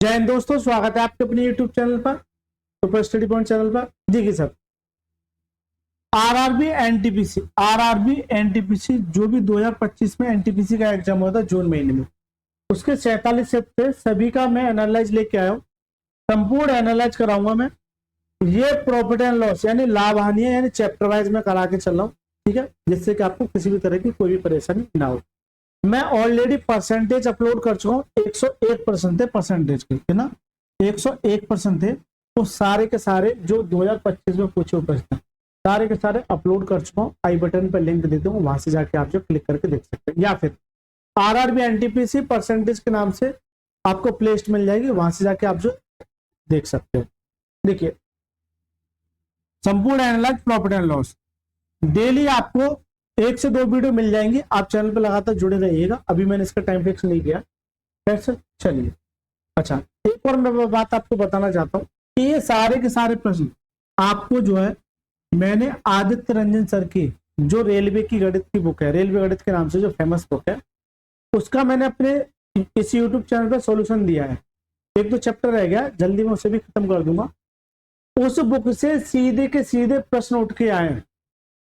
जय हिंद दोस्तों, स्वागत है आपके अपने YouTube चैनल पर, सुपर स्टडी पॉइंट चैनल पर। देखिए सर, आरआरबी एनटीपीसी जो भी 2025 में एनटीपीसी का एग्जाम हुआ था जून महीने में, उसके 47 सेट सभी का मैं एनालाइज लेके आया हूँ। संपूर्ण एनालाइज कराऊंगा मैं। ये प्रॉफिट एंड लॉस यानी लाभ हानि है, यानी चैप्टर वाइज में करा के चल रहा हूँ, ठीक है, जिससे कि आपको किसी भी तरह की कोई भी परेशानी ना हो। मैं ऑलरेडी परसेंटेज अपलोड कर चुका हूँ, 101% थे परसेंटेज के, है ना, 101% थे। तो सारे के सारे जो 2025 में पूछे हुए प्रश्न सारे के सारे अपलोड कर चुका हूँ। आई बटन पर लिंक दे दूंगा, वहां से जाके आप जो क्लिक करके देख सकते हैं, या फिर आरआरबी एनटीपीसी परसेंटेज के नाम से आपको प्ले लिस्ट मिल जाएगी, वहां से जाके आप जो देख सकते हो। देखिए, संपूर्ण analyse profit and loss daily आपको 1 से 2 वीडियो मिल जाएंगी। आप चैनल पर लगातार जुड़े रहिएगा। अभी मैंने इसका टाइम फिक्स नहीं किया, फिर चलिए। अच्छा, एक और मैं बात आपको बताना चाहता हूँ कि ये सारे के सारे प्रश्न आपको जो है मैंने आदित्य रंजन सर की जो रेलवे की गणित की बुक है, रेलवे गणित के नाम से जो फेमस बुक है, उसका मैंने अपने इस यूट्यूब चैनल पर सॉल्यूशन दिया है। 1-2 चैप्टर रह गया, जल्दी मैं उसे भी खत्म कर दूंगा। उस बुक से सीधे के सीधे प्रश्न उठ के आए हैं।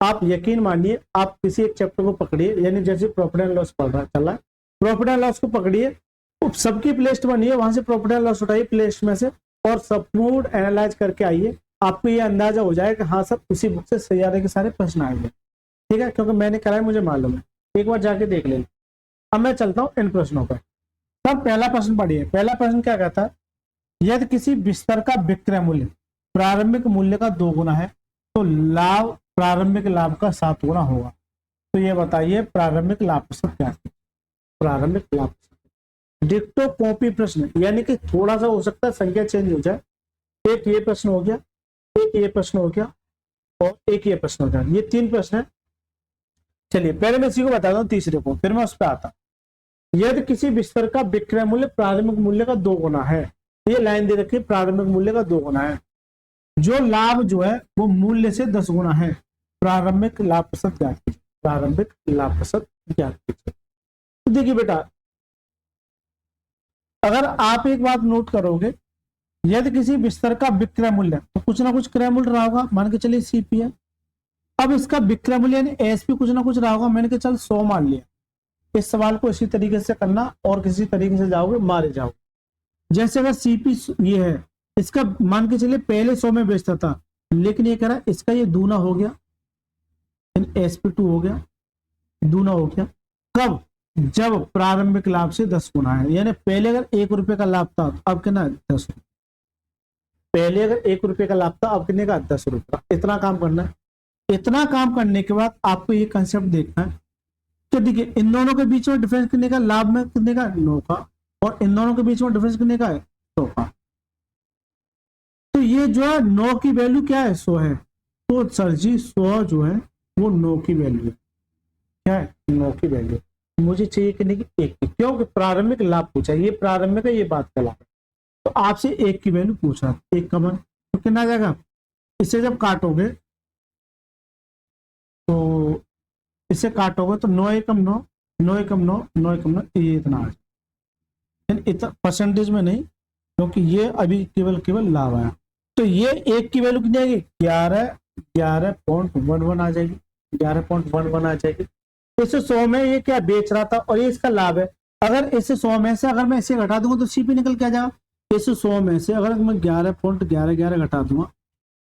आप यकीन मानिए, आप किसी एक चैप्टर को पकड़िए, यानी जैसे प्रॉफिट एंड लॉस पढ़ रहा चला, प्रॉफिट एंड लॉस को पकड़िए, सबकी प्लेलिस्ट बनी है, वहां से प्रॉफिट एंड लॉस उठाइए प्लेलिस्ट में से और संपूर्ण एनालाइज करके आइए। आपको ये अंदाजा हो जाएगा कि हाँ सब उसी बुक से सारे के सारे प्रश्न आएंगे, ठीक है, क्योंकि मैंने कराया, मुझे मालूम है। एक बार जाके देख लें। अब मैं चलता हूँ इन प्रश्नों पर। तब पहला प्रश्न पढ़िए। पहला प्रश्न क्या कहता है, यदि किसी बिस्तर का विक्रय मूल्य प्रारंभिक मूल्य का 2 गुना है तो लाभ प्रारंभिक लाभ का 7 गुना होगा। तो ये बताइए प्रारंभिक लाभ प्रतिशत क्या है। प्रारंभिक लाभ प्रतिशत डिक्टो कॉपी प्रश्न, यानी कि थोड़ा सा हो सकता है संख्या चेंज हो जाए। एक ये प्रश्न हो गया, एक ये प्रश्न हो गया और एक ये प्रश्न हो गया। ये 3 प्रश्न है। चलिए पहले मैं इसी को बताता हूँ, तीसरे को फिर मैं उस पर आता। यदि किसी बिस्तर का विक्रय मूल्य प्रारंभिक मूल्य का 2 गुना है, ये लाइन दे रखी है, प्रारंभिक मूल्य का 2 गुना है, जो लाभ जो है वो मूल्य से 10 गुना है, प्रारंभिक लाभ प्रतिशत ज्ञात कीजिए। प्रारंभिक लाभ प्रतिशत ज्ञात कीजिए। तो देखिए बेटा, अगर आप एक बात नोट करोगे, यदि किसी बिस्तर का विक्रय मूल्य, तो कुछ ना कुछ क्रय मूल्य रहा होगा, मान के चलिए सीपी है। अब इसका विक्रय मूल्य यानी एसपी कुछ ना कुछ रहा होगा, मैंने कहा चल 100 मान लिया। इस सवाल को इसी तरीके से करना और किसी तरीके से जाओगे मारे जाओगे। जैसे अगर सीपी ये है, इसका मान के चलिए पहले 100 में बेचता था, लेकिन ये कह रहा है इसका ये दूना हो गया, SP2 हो गया, दूना हो गया। कब? जब प्रारंभिक लाभ से 10 गुना है, यानी पहले अगर 1 रुपए का लाभ था तो अब कितना 10 रुपए। पहले अगर 1 रुपए का लाभ था, अब कितने का 10 रुपए का। इतना काम करना है। इतना काम करने के बाद आपको ये कंसेप्ट देखना है कि देखिए इन दोनों के बीच में डिफरेंस कितने का, लाभ में कितने का 9 का, और इन दोनों के बीच में डिफरेंस कितने का है 100 का। तो ये जो है 9 की वैल्यू क्या है 100 है, तो सर जी 100 जो है वो 9 की वैल्यू है। क्या है 9 की वैल्यू। मुझे चाहिए कि नहीं कि 1 की, क्योंकि प्रारंभिक लाभ पूछा, ये प्रारंभिक है, ये बात का लाभ है, तो आपसे 1 की वैल्यू पूछ रहा है। 1 का मान तो कितना आ जाएगा, इसे जब काटोगे तो इसे काटोगे तो 9 एकम 9, 9 एकम 9, 9 एकम 9, ये इतना आ जाए। इतना परसेंटेज में नहीं, क्योंकि ये अभी केवल लाभ आया। तो ये 1 की वैल्यू कितनी आएगी 11.11 आ जाएगी, 11.11 आ जाएगी। इस 100 में ये क्या बेच रहा था और ये इसका लाभ है। अगर इस 100 में से अगर मैं इसे घटा दूंगा तो सीपी निकल के आ जाएगा। इस 100 में से अगर मैं 11.11 घटा दूंगा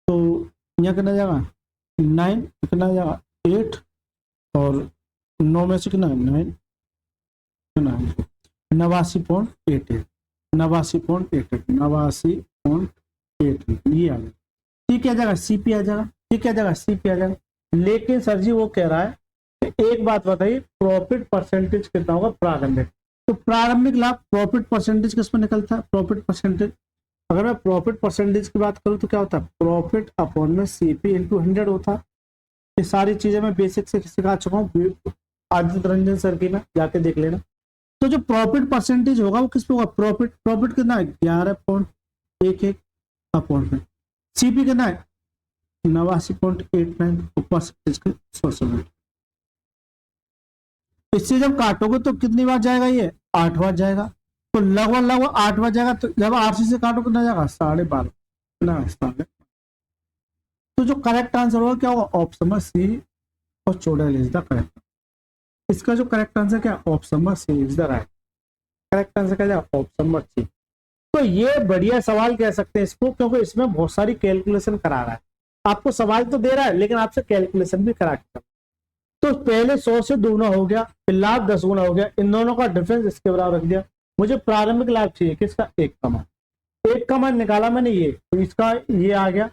तो यहाँ कितना जाएगा 9, कितना जाएगा 8, और 9 में से कितना 9, 89.88, 89.88 ये आ जाएगा। ठीक है, जाएगा सीपी आ जाएगा। ठीक है, जाएगा सीपी आ जाएगा। लेकिन सर जी वो कह रहा है एक बात बताइए, प्रॉफिट परसेंटेज कितना होगा प्रारंभिक। तो प्रारंभिक लाभ प्रॉफिट परसेंटेज किस में निकलता है, प्रॉफिट परसेंटेज। अगर मैं प्रॉफिट परसेंटेज की बात करूं तो क्या होता है, प्रॉफिट अपॉन में सीपी इंटू 100 होता है। ये सारी चीजें मैं बेसिक से सिखा चुका हूँ, आदित्य रंजन सर की में जाके देख लेना। तो जो प्रॉफिट परसेंटेज होगा वो किस पे होगा, प्रॉफिट कितना है 11.11 अपॉन में सीपी कितना है 89.89 परसेंटेज के 100। इससे जब काटोगे तो कितनी बार जाएगा, ये 8 बार जाएगा। तो लगभग 8 बज जाएगा। तो जब 8 से काटो कितना जाएगा 12.5 ना 12.5। तो जो करेक्ट आंसर होगा क्या होगा ऑप्शन नंबर सी और 14 इज द करेक्ट। इसका जो करेक्ट आंसर क्या option number C is the right. Correct answer क्या जाएगा ऑप्शन नंबर सी। तो ये बढ़िया सवाल कह सकते हैं इसको, क्योंकि इसमें बहुत सारी कैलकुलेशन करा रहा है। आपको सवाल तो दे रहा है लेकिन आपसे कैलकुलेशन भी करा के। तो पहले 100 से दुगुना हो गया, फिर लाभ 10 गुना हो गया, इन दोनों का डिफरेंस इसके बराबर रख दिया। मुझे प्रारंभिक लाभ चाहिए किसका 1 का मान। 1 का मान निकाला मैंने ये, तो इसका ये आ गया।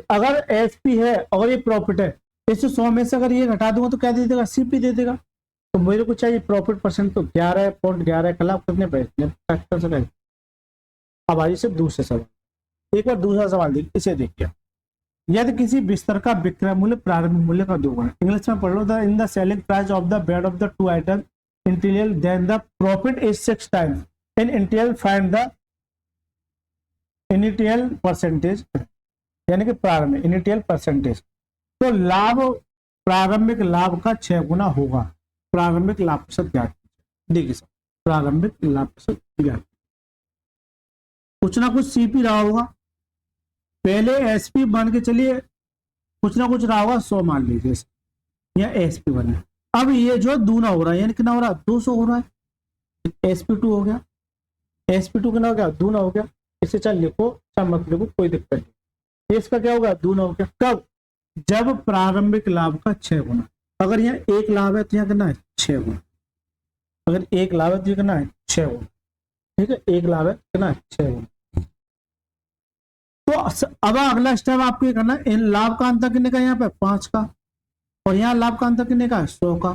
अगर एसपी है और ये प्रॉफिट है, इसे 100 में से अगर ये घटा दूंगा तो क्या दे देगा सीपी दे देगा। तो मेरे को चाहिए प्रॉफिट परसेंट, तो 11.11 का लाभ कितने पैसे। अब आइए से दूसरे सवाल। एक बार दूसरा सवाल देखिए, इसे देखिए। यदि किसी बिस्तर का विक्रय मूल्य प्रारंभिक मूल्य का 2 गुना, इंग्लिश में पढ़ लो, the in the selling price of the bed of the 2 item interior then the profit is 6 times in interior find the initial percentage, यानी कि प्रारंभिक इनिशियल परसेंटेज। तो लाभ प्रारंभिक लाभ का 6 गुना होगा। प्रारंभिक लाभ प्रतिशत ज्ञात देखिए सर, प्रारंभिक लाभ प्रतिशत ज्ञात। कुछ ना कुछ सीपी रहा होगा, पहले एसपी मान के चलिए, कुछ ना कुछ रहा होगा 100 मान लीजिए, या एसपी बने। अब ये जो दूना हो रहा है, यानी कितना हो रहा है 200 हो रहा है। sp2 हो गया, sp2 कितना हो गया दूना हो गया। इसे चल लिखो चल मत लिखो कोई दिक्कत नहीं। इसका क्या होगा दूना हो गया कब, जब प्रारंभिक लाभ का 6 गुना। अगर यहाँ 1 लाभ है तो यहाँ कितना है 6 गुना। अगर 1 लाभ है तो कितना है 6 गुना। ठीक है, 1 लाभ है कितना है 6 गुना। तो अब अगला स्टेप आपको ये करना है, इन लाभ का अंतर कितने का यहाँ पे 5 का, और यहाँ लाभ का अंतर कितने का है 100 का।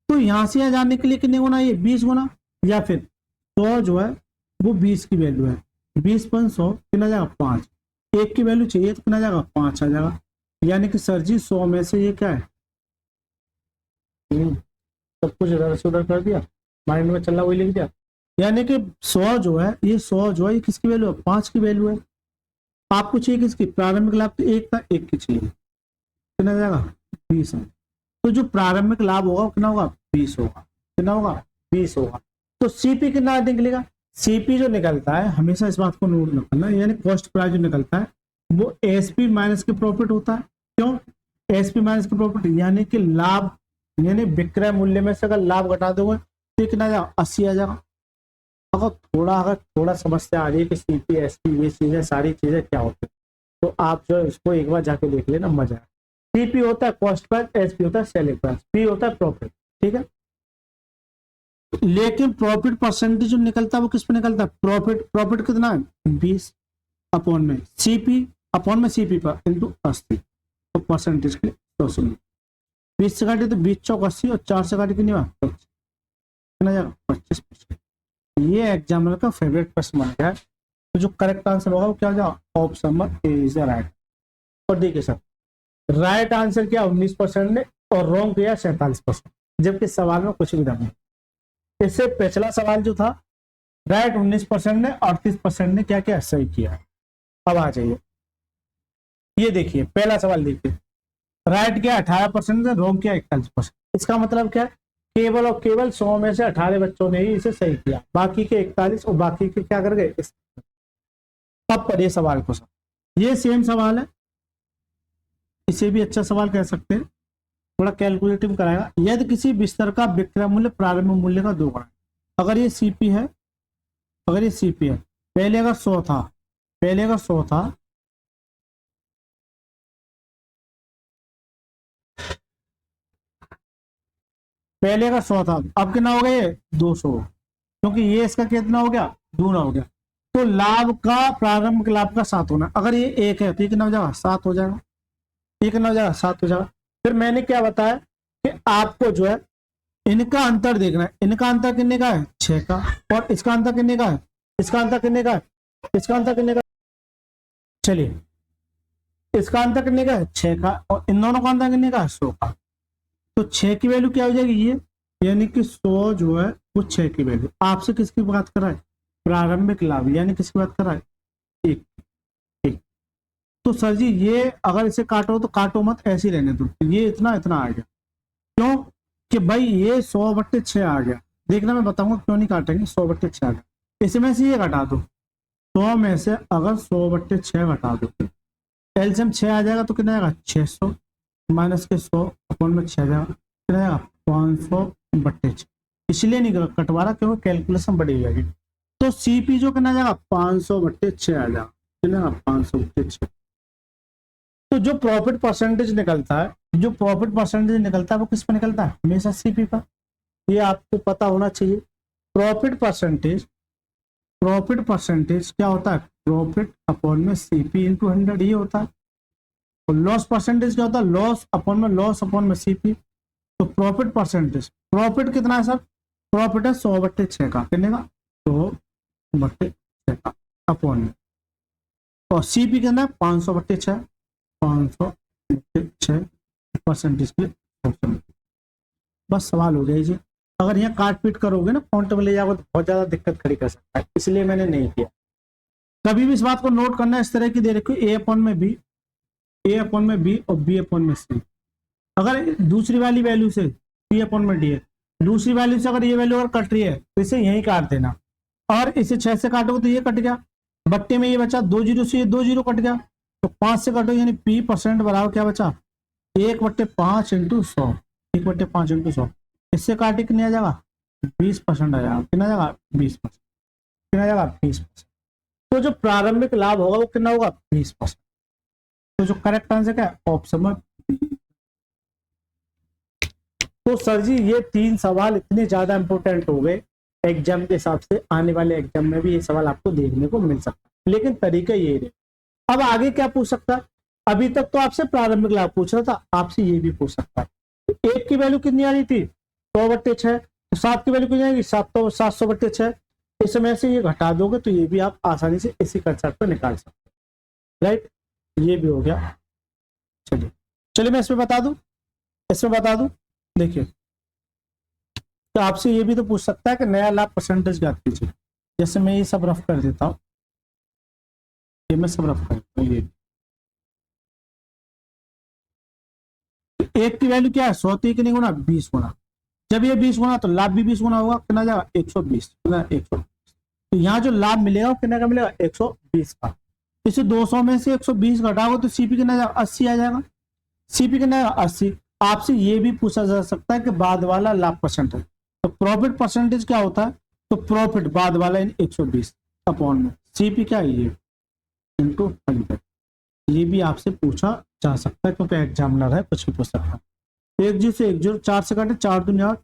तो यहां से यहाँ जाने के लिए कितने गुना, ये 20 गुना, या फिर 100 जो है वो 20 की वैल्यू है, 20/100 कितना जाएगा 5। 1 की वैल्यू चाहिए तो कितना जाएगा 5 आ जाएगा। यानी कि सर जी 100 में से ये क्या है, सब कुछ इधर से उधर कर दिया, माइंड में चल रहा वही लिख दिया। यानी कि 100 जो है ये 100 जो है ये किसकी वैल्यू है 5 की वैल्यू है। आपको चाहिए किसकी प्रारंभिक लाभ, तो 1 का 1 की चाहिए, कितना जाएगा 20 है। तो जो प्रारंभिक लाभ होगा कितना होगा 20 होगा। कितना होगा 20 होगा। तो सीपी कितना निकलेगा, सीपी जो निकलता है हमेशा इस बात को नोट रखना, यानी कॉस्ट प्राइस जो निकलता है वो एसपी माइनस के प्रॉफिट होता है। क्यों एसपी माइनस के प्रॉफिट, यानी कि लाभ, यानी विक्रय मूल्य में से अगर लाभ घटा दोगे तो कितना जाएगा 80 आ जाएगा। अगर थोड़ा समस्या आ रही है कि सीपी एसपी ये चीजें सारी चीजें क्या होती है, तो आप जो इसको एक बार जाके देख लेना, मजा है। सीपी होता है कॉस्ट प्राइस, एसपी होता है सेलिंग प्राइस, पी होता है प्रॉफिट। ठीक है, लेकिन प्रॉफिट परसेंटेज जो निकलता है वो किस पे निकलता है, प्रॉफिट कितना है 20 अपॉन में सीपी, अपॉन में सीपी पर इंटू 80। तो परसेंटेज के 20 से काटे तो 20 चौक 80 और 4 से काटे कितनी बार 25%। ये एग्जामिनर का फेवरेट प्रश्न बन गया है। तो जो करेक्ट आंसर होगा वो क्या हो जाएगा option number A is the right. और देखिए सर राइट आंसर क्या 19% ने और रॉन्ग किया 47%, जबकि सवाल में कुछ भी नहीं। इससे पिछला सवाल जो था राइट 19% ने, 38% ने क्या किया सही किया। अब आ जाइए ये देखिए पहला सवाल देखिए, राइट किया 18% ने, रॉन्ग किया 41%। इसका मतलब क्या है, केवल और केवल 100 में से 18 बच्चों ने ही इसे सही किया, बाकी के 41 और बाकी के क्या कर गए। तब पर ये सवाल को सर ये सेम सवाल है, इसे भी अच्छा सवाल कह सकते हैं, थोड़ा कैलकुलेटिव कराएगा। यदि किसी बिस्तर का विक्रय मूल्य प्रारंभिक मूल्य का 2 गुना, अगर ये सीपी है, अगर ये सीपी है, पहले अगर 100 था, पहले अगर 100 था, पहले का 100 था, अब कितना हो गया 200, क्योंकि ये इसका कितना हो गया दूना हो गया। तो लाभ का प्रारंभिक लाभ का 7 होना, अगर ये 1 है तो ये कितना हो जाएगा 7 हो जाएगा, ये कितना हो जाएगा 7 हो जाएगा। फिर मैंने क्या बताया कि आपको जो है इनका अंतर देखना है, इनका अंतर कितने का है 6 का, और इसका अंतर कितने का है, इसका अंतर कितने का है, इसका अंतर कितने का, चलिए इसका अंतर कितने का है 6 का, और इन दोनों का अंतर कितने का है 100 का। तो 6 की वैल्यू क्या हो जाएगी ये, यानी कि 100 जो है वो 6 की वैल्यू। आपसे किसकी बात कर रहा है प्रारंभिक लाभ, यानी किसकी बात कर रहा है 1। तो सर जी ये अगर इसे काटो तो काटो मत, ऐसे ही रहने दो, ये इतना इतना आ गया। क्यों कि भाई ये 100/6 आ गया, देखना मैं बताऊंगा क्यों नहीं काटेंगे। 100/6 इसमें से ये घटा दो, 100 में से अगर 100/6 घटा दो, एलसीएम 6 आ जाएगा तो कितना आएगा 600 माइनस के 100 अपॉन में 6 आ जाएगा, कितना आएगा 500/6। इसलिए नहीं कटवा रहा क्योंकि कैलकुलेशन बढ़ी जाएगी। तो सीपी जो कितना आ जाएगा 500/6 आ जाएगा, कितना 500/6। तो जो प्रॉफिट परसेंटेज निकलता है, जो प्रॉफिट परसेंटेज निकलता है वो किस पर निकलता है, हमेशा सीपी पर। ये आपको पता होना चाहिए। प्रॉफिट परसेंटेज क्या होता है, प्रॉफिट अपॉन में सीपी इंटू 100 ये होता है। और लॉस परसेंटेज क्या होता है, लॉस अपॉन में सीपी। तो प्रॉफिट परसेंटेज, प्रॉफिट कितना है सर, प्रॉफिट है 100/6 का, कितने का 100/6 का अपॉन में, और सीपी कितना है 500/6, 500/6 परसेंटेज के ऑप्शन। बस सवाल हो गया जी। अगर यहाँ काट पीट करोगे ना फॉन्ट में ले जाओगे तो बहुत ज्यादा दिक्कत खड़ी कर सकता है, इसलिए मैंने नहीं किया। कभी भी इस बात को नोट करना, इस तरह की दे रखी ए अपॉन में बी, ए अपॉन में बी और बी अपॉन में सी। अगर दूसरी वाली वैल्यू से सी अपॉन में डी है, दूसरी वैल्यू से अगर ये वैल्यू अगर कट रही है तो इसे यही काट देना, और इसे 6 से काटोगे तो ये कट गया, बट्टे में ये बचा 2 जीरो से, ये 2 जीरो कट गया, तो 5 से काटो यानी पी परसेंट बराबर क्या बचा 1/5 इंटू 100, 1/5 इंटू 100। इससे काटे कितने आ जाएगा 20% आ जाएगा, कितना आ जाएगा 20%, कितना आ जाएगा 20%। तो जो प्रारंभिक लाभ होगा वो कितना होगा 20%। तो जो करेक्ट आंसर क्या है ऑप्शन में। तो सर जी ये 3 सवाल इतने ज्यादा इंपॉर्टेंट हो गए एग्जाम के हिसाब से, आने वाले एग्जाम में भी ये सवाल आपको देखने को मिल सकता है, लेकिन तरीका ये है। अब आगे क्या पूछ सकता है, अभी तक तो आपसे प्रारंभिक लाभ पूछ रहा था, आपसे ये भी पूछ सकता है। तो 1 की वैल्यू कितनी आ रही थी 100/6, तो 7 की वैल्यू कितनी आएगी 700/6। इसमें से ये घटा दोगे तो ये भी आप आसानी से इसी कंसेप्ट पर निकाल सकते हैं, राइट। ये भी हो गया। चलिए मैं इसमें बता दूं, देखिए। तो आपसे ये भी तो पूछ सकता है कि नया लाभ परसेंटेज ज्ञात कीजिए। जैसे मैं ये सब रफ कर देता हूं, ये मैं सब रफ कर देता हूं। ये 1 की वैल्यू क्या है 100, तो कितने गुना 20 गुना। जब ये 20 गुना तो लाभ भी 20 गुना होगा, कितना जाएगा 120, 120। तो यहाँ जो लाभ मिलेगा वो कितने का मिलेगा 120 का। इसे 200 में से 120 घटाओगे तो सीपी कितना जाएगा 80 आ जाएगा, सीपी कितना आएगा 80। आपसे ये भी पूछा जा सकता है कि बाद वाला लाभ परसेंटेज, तो प्रॉफिट परसेंटेज क्या होता है, तो प्रॉफिट बाद वाला 120 अपॉन में सीपी क्या है ये इंटू 100। ये भी आपसे पूछा जा सकता है क्योंकि एग्जामिनर है, कुछ भी पूछ सकता है। 1 जीरो से 1 जीरो, 4 से काटे 4 दूनी 8,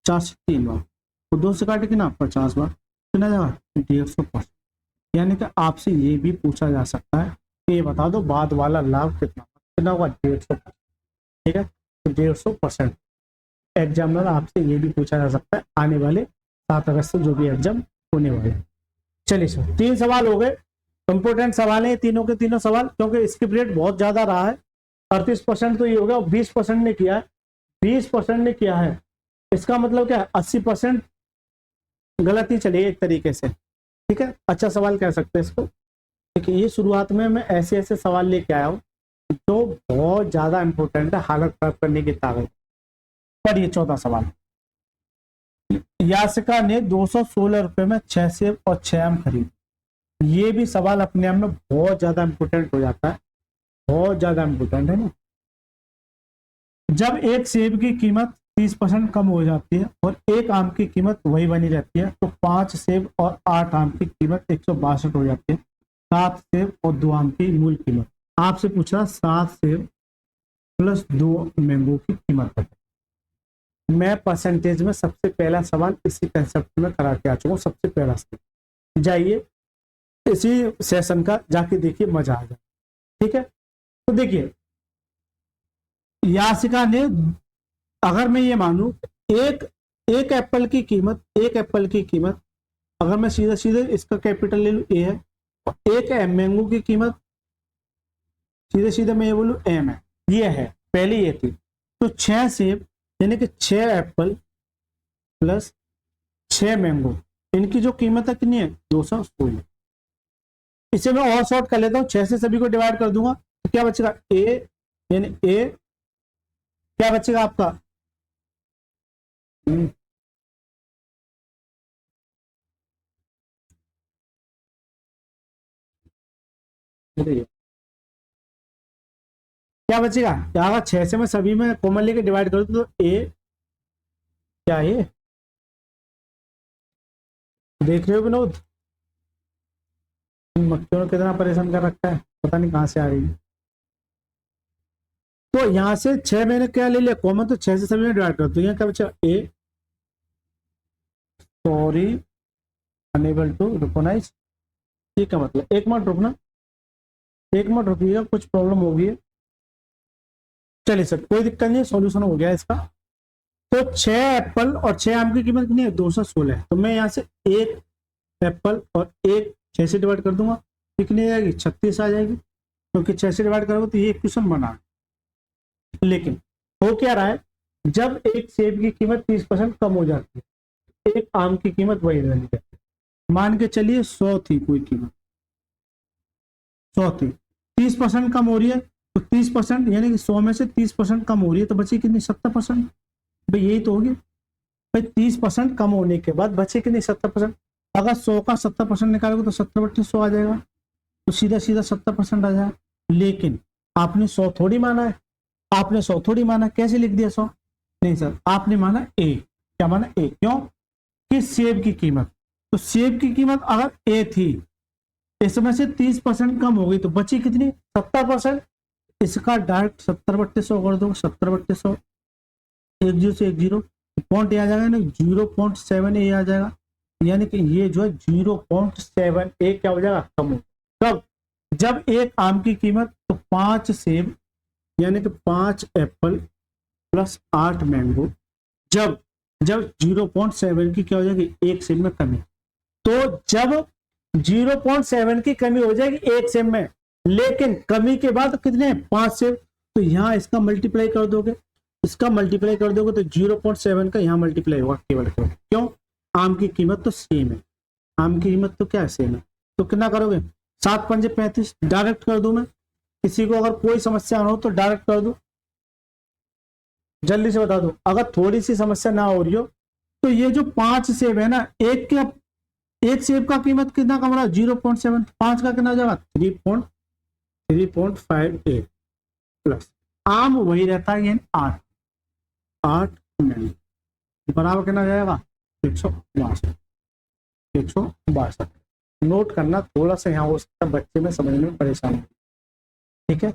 4 से 3 बार, तो 2 से काटे कितना 50 बार, कितना जाएगा 150%। यानी कि आपसे ये भी पूछा जा सकता है कि ये बता दो बाद वाला लाभ कितना होगा 150%, ठीक है। तो 150% एग्जामिनर आपसे ये भी पूछा जा सकता है आने वाले 7 अगस्त से जो भी एग्जाम होने वाले। चलिए सर 3 सवाल हो गए, इंपोर्टेंट सवाल है तीनों के तीनों सवाल, क्योंकि स्किप रेट बहुत ज्यादा रहा है। 38% तो ये हो गया, 20% ने किया है, 20% ने किया है, इसका मतलब क्या है 80% गलत ही चलिए एक तरीके से, ठीक है। अच्छा सवाल कह सकते हैं इसको। देखिए ये शुरुआत में मैं ऐसे ऐसे सवाल लेके आया हूँ जो बहुत ज्यादा इंपॉर्टेंट है, हालत खराब करने की ताकत पर। ये 14 सवाल, यासिका ने 216 रुपए में 6 सेब और 6 आम खरीद। ये भी सवाल अपने आप में बहुत ज्यादा इंपॉर्टेंट हो जाता है, बहुत ज्यादा इंपॉर्टेंट है ना। जब एक सेब की कीमत 30% कम हो जाती है और एक आम की कीमत वही बनी रहती है, तो 5 सेब और 8 आम की कीमत 162 हो जाती है। 7 सेब और 2 आम की मूल कीमत, आपसे पूछ रहा 7 सेब प्लस 2 मैंगो की कीमत है। मैं परसेंटेज में सबसे पहला सवाल इसी कंसेप्ट में करा के आ चुका हूँ, सबसे पहला सवाल जाइए इसी सेशन का जाके देखिए, मजा आ जाए, ठीक है। तो देखिए यासिका ने, अगर मैं ये मानूं एक एप्पल की कीमत, अगर मैं सीधे सीधे इसका कैपिटल ले लूं ए है, और एक मैंगो की कीमत सीधे सीधे मैं ये बोलूं एम है, ये है पहले ये थी। तो 6 सेब यानी कि 6 एप्पल प्लस 6 मैंगो, इनकी जो कीमत है कितनी है 216। इसे मैं और शॉर्ट कर लेता हूं, 6 से सभी को डिवाइड कर दूंगा तो क्या बचेगा ए, यानी ए क्या बचेगा आपका क्या बचेगा, क्या 6 से मैं सभी में कॉमन लेके डिवाइड करूँ तो ए, क्या है, देख रहे हो विनोद, मक्खियों ने कितना परेशान कर रखा है, पता नहीं कहाँ से आ रही है। तो यहां से 6 मैंने क्या ले लिया कॉमन, तो 6 से सभी में डिवाइड कर दो, यहाँ क्या बचा ए, सॉरी अनेबल टू रिकॉग्नाइज, ठीक है, मतलब एक मिनट रुकना, एक मिनट रुकिएगा, कुछ प्रॉब्लम हो गई है। चलिए सर कोई दिक्कत नहीं, सॉल्यूशन हो गया इसका। तो 6 एप्पल और 6 आम की कीमत कितनी है, 216 है। तो मैं यहाँ से एक एप्पल और एक 6 से डिवाइड कर दूंगा, कितनी आ जाएगी, 36 आ जाएगी, क्योंकि 6 से डिवाइड करोगे तो ये इक्वेशन बना। लेकिन हो क्या रहा है, जब एक सेब की कीमत 30% कम हो जाती है, एक आम की कीमत वही रहनी है। मान के चलिए 100 थी कोई कीमत, 100 थी, 30% कम हो रही है, तो 30% यानी कि 100 में से 30% कम हो रही है, तो बची कितनी, 70%। भाई यही तो होगी भाई, 30% कम होने के बाद बचे कितनी, 70%। अगर 100 का 70% निकालोगे तो 70/100 आ जाएगा, तो सीधा सीधा 70% आ जाएगा। लेकिन आपने 100 थोड़ी माना है, आपने 100 थोड़ी माना, कैसे लिख दिया 100, नहीं सर आपने माना ए, क्या माना ए, क्यों कि सेब की कीमत, तो सेब की कीमत अगर ए थी, इसमें से 30% कम हो गई, तो बची कितनी, 70%। इसका डायरेक्ट 70/100 कर दो, 70/100, 10 से 10 पॉइंट आ जाएगा ना, 0.7 ए आ जाएगा, यानी कि ये जो है 0.7 ए क्या हो जाएगा, कम हो। कब, जब एक आम की कीमत, तो 5 सेब यानी कि 5 एप्पल प्लस 8 मैंगो, जब जब 0.7 की क्या हो जाएगी, एक सेब में कमी। तो जब 0.7 की कमी हो जाएगी एक सेब में, लेकिन कमी के बाद कितने, 5 सेब, तो यहाँ इसका मल्टीप्लाई कर दोगे, इसका मल्टीप्लाई कर दोगे तो 0.7 का यहाँ मल्टीप्लाई होगा केवल केवल, क्यों, आम की कीमत तो सेम है, आम की कीमत तो क्या सेम है, तो कितना करोगे, 7 पंजे 35, डायरेक्ट कर दूं मैं, किसी को अगर कोई समस्या ना हो तो डायरेक्ट कर दो, जल्दी से बता दो। अगर थोड़ी सी समस्या ना हो रही हो तो ये जो 5 सेब है ना, एक सेब का कीमत कितना कम रहा, 0.7, 5 का कितना हो जाएगा, 3.58 प्लस आम वही रहता है, 8 नहीं बराबर कितना जाएगा, 162। नोट करना, थोड़ा सा यहाँ हो सकता है बच्चे में समझने में परेशानी, ठीक है,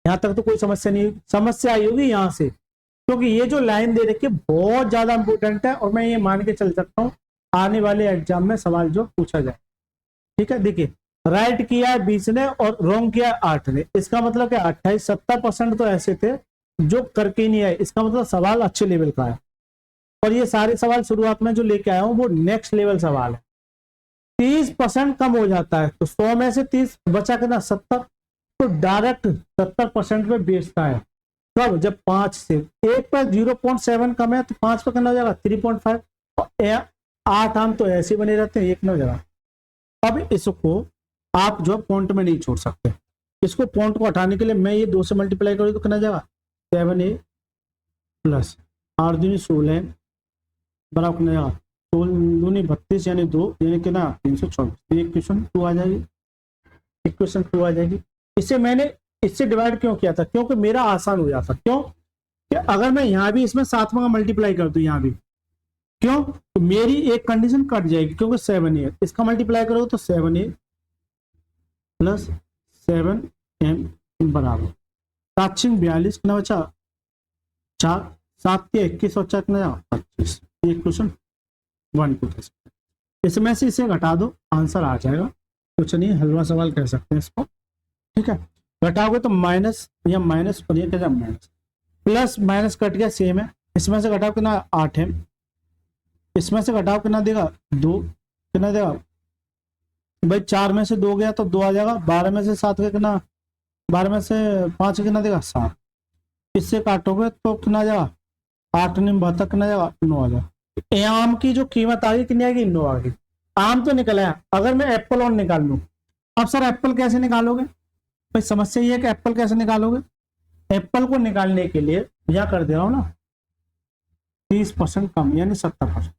यहाँ तक तो कोई समस्या नहीं, समस्या आई होगी यहाँ से, क्योंकि ये जो लाइन दे रखी है बहुत ज्यादा इंपॉर्टेंट है, और मैं ये मान के चल सकता हूँ आने वाले एग्जाम में सवाल जो पूछा जाए, ठीक है। देखिए राइट किया है 20 ने और रॉन्ग किया है 8 ने, इसका मतलब क्या, 28, 70% तो ऐसे थे जो करके नहीं आए, इसका मतलब सवाल अच्छे लेवल का है, और ये सारे सवाल शुरुआत में जो लेके आया हूँ वो नेक्स्ट लेवल सवाल है। 30% कम हो जाता है, तो 100 में से 30 बचा कितना, 70, तो डायरेक्ट 70% में बेचता है। कब, जब 5 से एक पर 0.7 कम है, तो 5 पर कितना हो जाएगा, 3.5, और 8 आम तो ऐसे बने रहते हैं, एक न हो जाएगा। अब इसको आप जो पॉइंट में नहीं छोड़ सकते, इसको पॉइंट को हटाने के लिए मैं ये 2 से मल्टीप्लाई करूँ तो कितना जाएगा, 7a प्लस 8 दूनी 16 बराबर कितना जाएगा, 16 दूनी 32 यानी 2 यानी कितना 324, इक्वेशन 2 आ जाएगी, इक्वेशन 2 आ जाएगी। इसे मैंने इससे डिवाइड क्यों किया था, क्योंकि मेरा आसान हो जाता, क्यों कि अगर मैं यहाँ भी इसमें 7 का मल्टीप्लाई कर दूं, यहाँ भी क्यों, तो मेरी एक कंडीशन कट जाएगी, क्योंकि 7a इसका मल्टीप्लाई करोगे तो 7a प्लस 7m बराबर 742 कितना बचा, 4, 7 के 21 और 4 कितना 25, ये क्वेश्चन 1 को कह सकते हैं। इसमें से इसे घटा दो, आंसर आ जाएगा, कुछ नहीं, हलवा सवाल कह सकते हैं इसको, ठीक है। घटाओगे तो माइनस या माइनस, और ये क्या माइनस, प्लस माइनस कट गया सेम है, इसमें से घटाओ कितना 8 है, इसमें से घटाओ कितना देगा 2, कितना देगा भाई, 4 में से 2 गया तो 2 आ जाएगा, 12 में से 7 का कितना, 12 में से 5 कितना देगा 7, इससे काटोगे तो कितना आ जाएगा, 8 ने 72 कितना जाएगा 9 आ जाएगा। आम की जो कीमत आ गई कितनी आएगी, 9 आ गई। आम तो निकल आया, अगर मैं एप्पल और निकाल लूं, अब सर एप्पल कैसे निकालोगे, भाई समस्या ये है कि एप्पल कैसे निकालोगे, एप्पल को निकालने के लिए यह कर दे रहा हूं ना, 30% कम यानी 70%,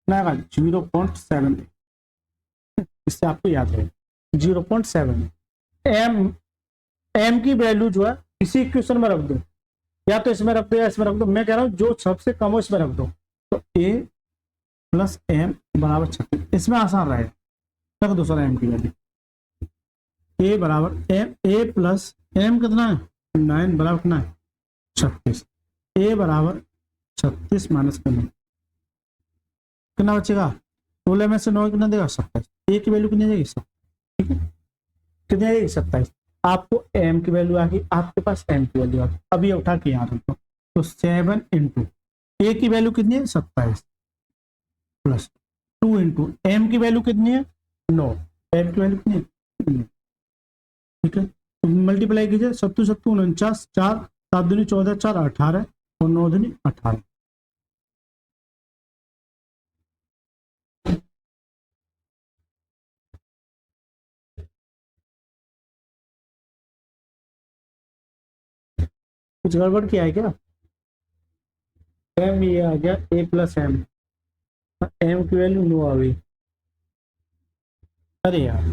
0.7, इससे आपको याद रहे 0.7, एम एम की वैल्यू जो है इसी इक्वेशन में रख दो, या तो इसमें रख दो या इसमें रख दो। मैं कह रहा हूं जो सबसे कम हो इसमें रख दो। तो ए प्लस एम बराबर 36, इसमें आसान रहेगा। रख दो सर एम की वैल्यू, ए बराबर एम, ए प्लस एम कितना है 9 बराबर कितना है 36। ए बराबर 36 माइनस करना कितना बचेगा 16 में से 9 कितना देगा 27। ए की वैल्यू कितनी जाएगी 27, ठीक है कितनी आएगी 27। आपको एम की वैल्यू आ गई, आपके पास एम की वैल्यू आ गई। अब ये उठा के यहाँ रखो, तो 7 इंटू ए की वैल्यू कितनी है 27 प्लस 2 इंटू एम की वैल्यू कितनी है 9, एम की वैल्यू कितनी है 9, ठीक है। तो मल्टीप्लाई कीजिए 7 7 49, 4 7 दूनी 14, 4 18 और 9 दूनी 18। कुछ गड़बड़ किया है क्या? एम ये आ गया ए प्लस एम, एम की वैल्यू 9 आ गई। अरे यार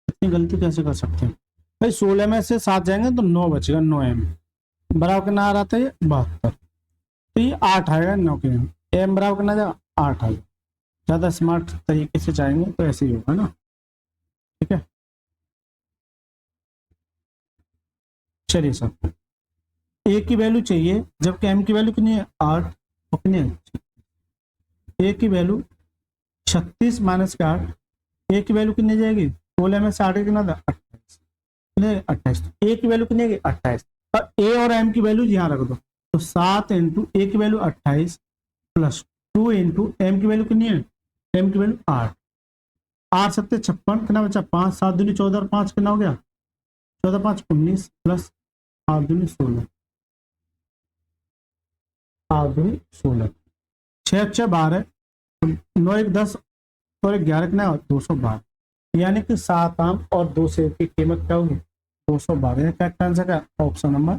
इतनी गलती कैसे कर सकते हैं भाई। 16 में से 7 जाएंगे तो 9 बचेगा, 9 एम बराबर कितना आ रहा था ये 72। तो ये 8 आएगा 9 के एम बराबर कितना जाएगा 8 आएगा। ज़्यादा स्मार्ट तरीके से जाएंगे तो ऐसे ही होगा ना, ठीक है। चलिए सर ए की वैल्यू चाहिए, जबकि एम की वैल्यू कितनी है 8 और कितनी है ए की वैल्यू 36 माइनस का 8, ए की वैल्यू कितनी जाएगी 16 में से 8 कितना था 28, ए की वैल्यू कितनी 28। और ए और एम की वैल्यू यहाँ रख दो, तो 7 इंटू ए की वैल्यू 28 प्लस 2 इंटू एम की वैल्यू कितनी है एम की वैल्यू 8, 8 7 56 कितना बचा 5 7 दूनी 14 और 5 कितना हो गया 14 5 19 प्लस 8 दूनी 16, 8 दूनी 16, 6 6 12 9 1 10 और 11 कितना 212, यानी कि 7 आम और 2 सेब की कीमत क्या होगी 212। करेक्ट आंसर क्या option number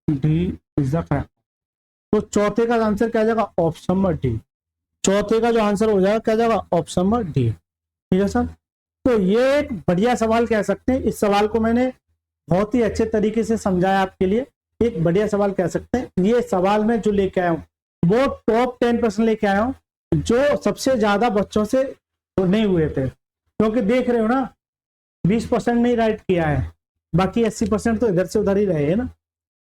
D is the correct. तो चौथे का आंसर क्या जाएगा ऑप्शन नंबर डी। चौथे का जो आंसर हो जाएगा क्या जाएगा ऑप्शन नंबर डी, ठीक है सर। तो ये एक बढ़िया सवाल कह सकते हैं। इस सवाल को मैंने बहुत ही अच्छे तरीके से समझाया आपके लिए, एक बढ़िया सवाल कह सकते हैं। ये सवाल में जो लेके आया हूँ वो टॉप 10% लेके आया हूँ, जो सबसे ज्यादा बच्चों से नहीं हुए थे, क्योंकि देख रहे हो ना 20% नहीं राइट किया है, बाकी 80% तो इधर से उधर ही रहे हैं ना।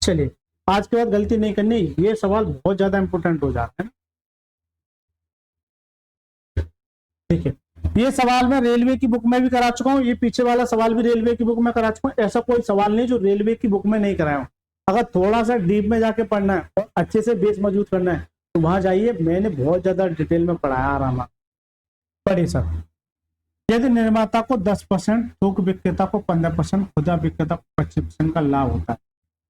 चलिए आज के बाद गलती नहीं करनी, ये सवाल बहुत ज्यादा इंपॉर्टेंट हो जाता है। ठीक है, ये सवाल मैं रेलवे की बुक में भी करा चुका हूँ, ये पीछे वाला सवाल भी रेलवे की बुक में करा चुका हूँ। ऐसा कोई सवाल नहीं जो रेलवे की बुक में नहीं कराया हूँ। अगर थोड़ा सा डीप में जाके पढ़ना है और अच्छे से बेस मजबूत करना है तो वहां जाइए, मैंने बहुत ज्यादा डिटेल में पढ़ाया आराम पढ़िए सर। यदि निर्माता को 10%, थोक विक्रेता को 15%, खुदरा विक्रेता को 25% का लाभ होता है,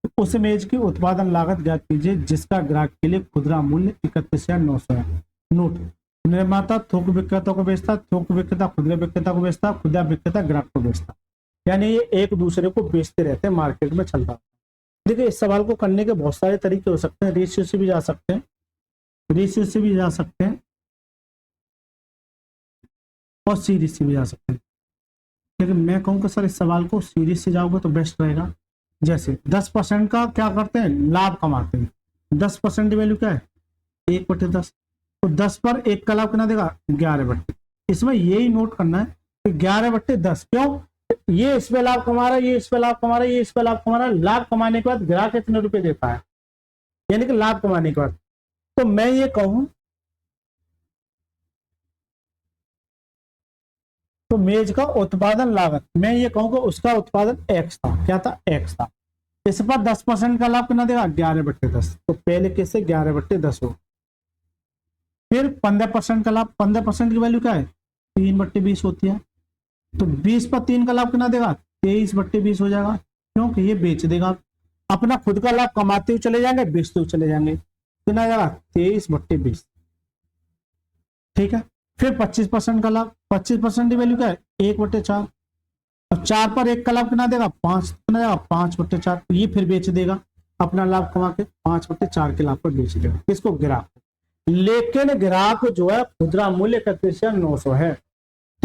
तो उस मेज की उत्पादन लागत ज्ञात कीजिए जिसका ग्राहक के लिए खुदरा मूल्य 31,900 है। नोट, निर्माता थोक विक्रेता को बेचता, थोक विक्रेता खुदरा विक्रेता को बेचता, खुदरा विक्रेता ग्राहक को बेचता, यानी ये एक दूसरे को बेचते रहते हैं, मार्केट में चल रहा है। देखिए इस सवाल को करने के बहुत सारे तरीके हो सकते हैं, रेशियो से भी जा सकते हैं, रेशियो से भी जा सकते हैं और सीरीज से भी जा सकते हैं। लेकिन मैं कहूँगा सर इस सवाल को सीरीज से जाओगे तो बेस्ट रहेगा। जैसे 10% का क्या करते हैं लाभ कमाते हैं, 10% की वैल्यू क्या है 1/10, तो 10 पर 1 का लाभ कितना देगा 11/। इसमें यही नोट करना है कि 11/10 क्यों, ये इस पे लाभ कमा रहा है, ये इस पे लाभ कमा रहा है, ये इस पे लाभ कमा रहा है। लाभ कमाने के बाद ग्राहक कितने रुपए देता है, यानी कि लाभ कमाने के बाद। तो मैं ये कहूं तो मेज का उत्पादन लागत, मैं ये कहूंगा उसका उत्पादन x था, क्या था x था। इस पर 10% का लाभ कितना देगा 11/10, तो पहले कैसे 11/10 हो। फिर 15% का लाभ, 15% की वैल्यू क्या है 3/20 होती है, तो 20 पर 3 का लाभ कितना देगा 23/20 हो जाएगा, क्योंकि ये बेच देगा। अपना खुद का लाभ कमाते हुए चले जाएंगे, बेचते हुए चले जाएंगे, कितना आ जाएगा 23/20, ठीक है। फिर 25% का लाभ, 25% की वैल्यू क्या है 1/4, और 4 पर 1 का लाभ कितना देगा 5, कितना जाएगा 5/4, ये फिर बेच देगा अपना लाभ कमा के 5/4 के लाभ पर बेच देगा, किसको ग्राहक। लेकिन ग्राहक जो है खुदरा मूल्य 31,900 है,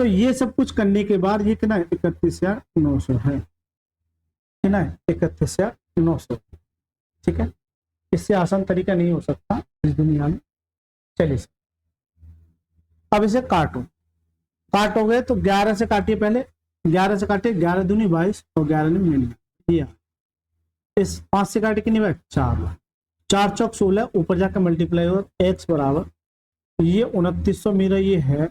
तो ये सब कुछ करने के बाद ये कितना है, 31,900 है, कितना है, 31,900। ठीक है, इससे आसान तरीका नहीं हो सकता इस दुनिया में। चलिए अब इसे काटोगे तो 11 से काटिए, पहले 11 से काटिए, 11 दूनी 22 और 11 ने मिल दिया। इस 5 से काटे कितनी बार, 4, 4 चौक 16, ऊपर जाकर मल्टीप्लाई हो, x बराबर ये 2900 मेरा ये है,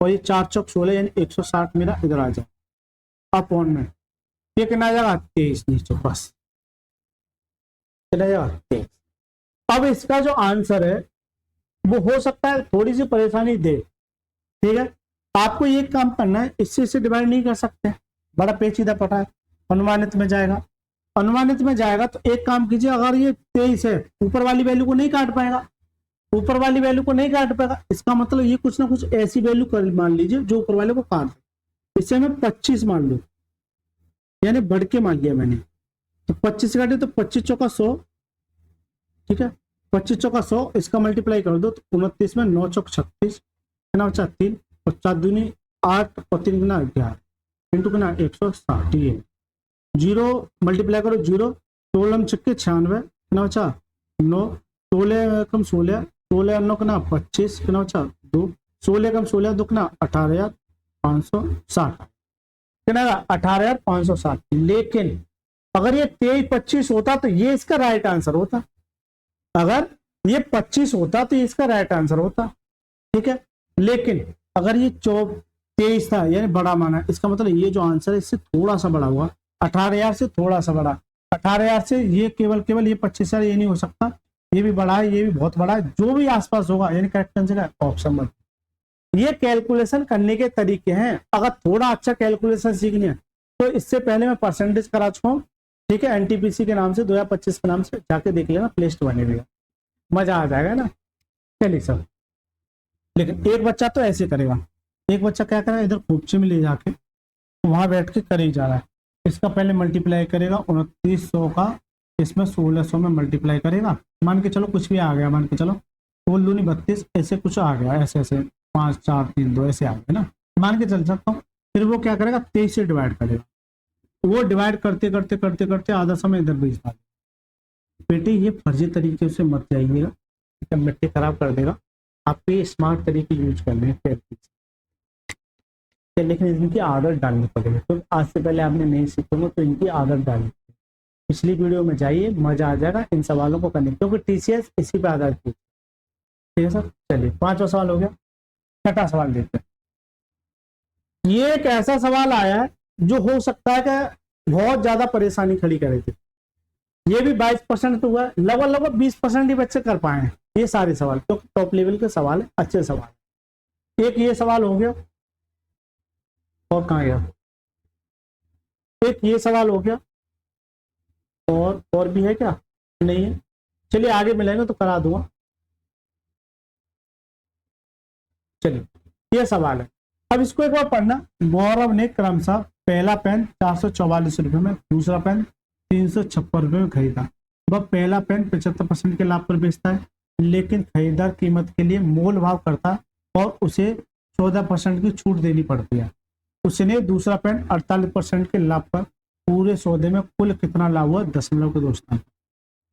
और ये 4 चौक 16 यानी 160 मेरा इधर आ जाए अपॉन में, ये कितना आ जाएगा, 23 नीचे, बस कितना जाएगा, 23। अब इसका जो आंसर है वो हो सकता है थोड़ी सी परेशानी दे, ठीक है। आपको ये काम करना है, इससे डिवाइड नहीं कर सकते, बड़ा पेचीदा पटा है। अनुमानित में जाएगा, अनुमानित में जाएगा तो एक काम कीजिए, अगर ये 23 है, ऊपर वाली वैल्यू को नहीं काट पाएगा, ऊपर वाली वैल्यू को नहीं काट पाएगा, इसका मतलब ये कुछ ना कुछ ऐसी वैल्यू कर मान लीजिए जो ऊपर वाले को काट दे। इसे मैं 25 मान लू, यानी बढ़ के मान लिया मैंने, तो 25 काटे तो 25 चौका 100, ठीक है, 25 चौका 100, इसका मल्टीप्लाई कर दो तो 29 में 9 चौक 36, 3 और 4 दूनी 8 और 3 गुना 11 इंटू कितना 160, ये 0 मल्टीप्लाई करो, 0 16 छक्के 96, कितना बचा 9, 16 कम 16, 16 9 कितना 25, कितना बचा 2, 16 कम 16 2 कितना 18,560, कितना 18,560। लेकिन अगर ये 23-25 होता तो ये इसका राइट आंसर होता, अगर ये 25 होता तो ये इसका राइट आंसर होता, ठीक है। लेकिन अगर ये 23 था यानी बड़ा माना, इसका मतलब ये जो आंसर है इससे थोड़ा सा बड़ा हुआ, 18,000 से थोड़ा सा बड़ा, 18,000 से ये केवल ये 25,000 ये नहीं हो सकता, ये भी बड़ा है, ये भी बहुत बड़ा है, जो भी आसपास होगा यानी करेक्ट आंसर है ऑप्शन 1। ये कैलकुलेशन करने के तरीके हैं। अगर थोड़ा अच्छा कैलकुलेशन सीखनी है तो इससे पहले मैं परसेंटेज करा चुका हूँ, ठीक है, एनटीपीसी के नाम से 2025 के नाम से जाके देख लेना, प्लेलिस्ट बनेगा, मजा आ जाएगा ना। चलिए सब, लेकिन एक बच्चा तो ऐसे करेगा, एक बच्चा क्या करेगा, इधर खूबचे में ले जाके वहां बैठ के करे जा रहा है, इसका पहले मल्टीप्लाई करेगा 2900 का, इसमें 1600 में मल्टीप्लाई करेगा, मान के चलो कुछ भी आ गया, मान के चलो 16 दूनी 32 ऐसे कुछ आ गया, ऐसे ऐसे 5 4 3 2 ऐसे आ गए ना, मान के चल सकता हूँ। फिर वो क्या करेगा, 23 से डिवाइड करेगा, वो डिवाइड करते करते करते करते आधा समय इधर भेज देगा। बेटे ये फर्जी तरीके से मत जाइएगा, मिट्टी खराब कर देगा, आपको ये स्मार्ट तरीके यूज करने हैं, लेकिन इनकी आदत डालनी पड़ेगी, तो आज से पहले आपने नहीं सीखोगे तो इनकी आदत डालनी। पिछली वीडियो में जाइए, मजा आ जाएगा इन सवालों को करने, क्योंकि टीसीएस इसी पे आधारित थी, ठीक है सर। चलिए 5वां सवाल हो गया, 6वां सवाल देखते हैं। ये एक ऐसा सवाल आया है जो हो सकता है कि बहुत ज्यादा परेशानी खड़ी करेगी। ये भी 22% हुआ है, लगभग 20% ही बच्चे कर पाए हैं ये सारे सवाल, क्योंकि टॉप लेवल के सवाल है, अच्छे सवाल। एक ये सवाल हो गया, और कहाँ गया, एक ये सवाल हो गया, और भी है क्या, नहीं है, चलिए आगे मिलेंगे तो करा दूंगा। चलिए ये सवाल है, अब इसको एक बार पढ़ना। गौरव ने क्रमशः पहला पेन 444 रुपए में, दूसरा पेन 356 रुपए में खरीदा। वह पहला पेन 75% के लाभ पर बेचता है, लेकिन खरीदार कीमत के लिए मोल भाव करता और उसे 14% की छूट देनी पड़ती है। उसने दूसरा पेन 48% के लाभ पर, पूरे सौदे में कुल कितना लाभ हुआ, दशमलव के 2 स्थान।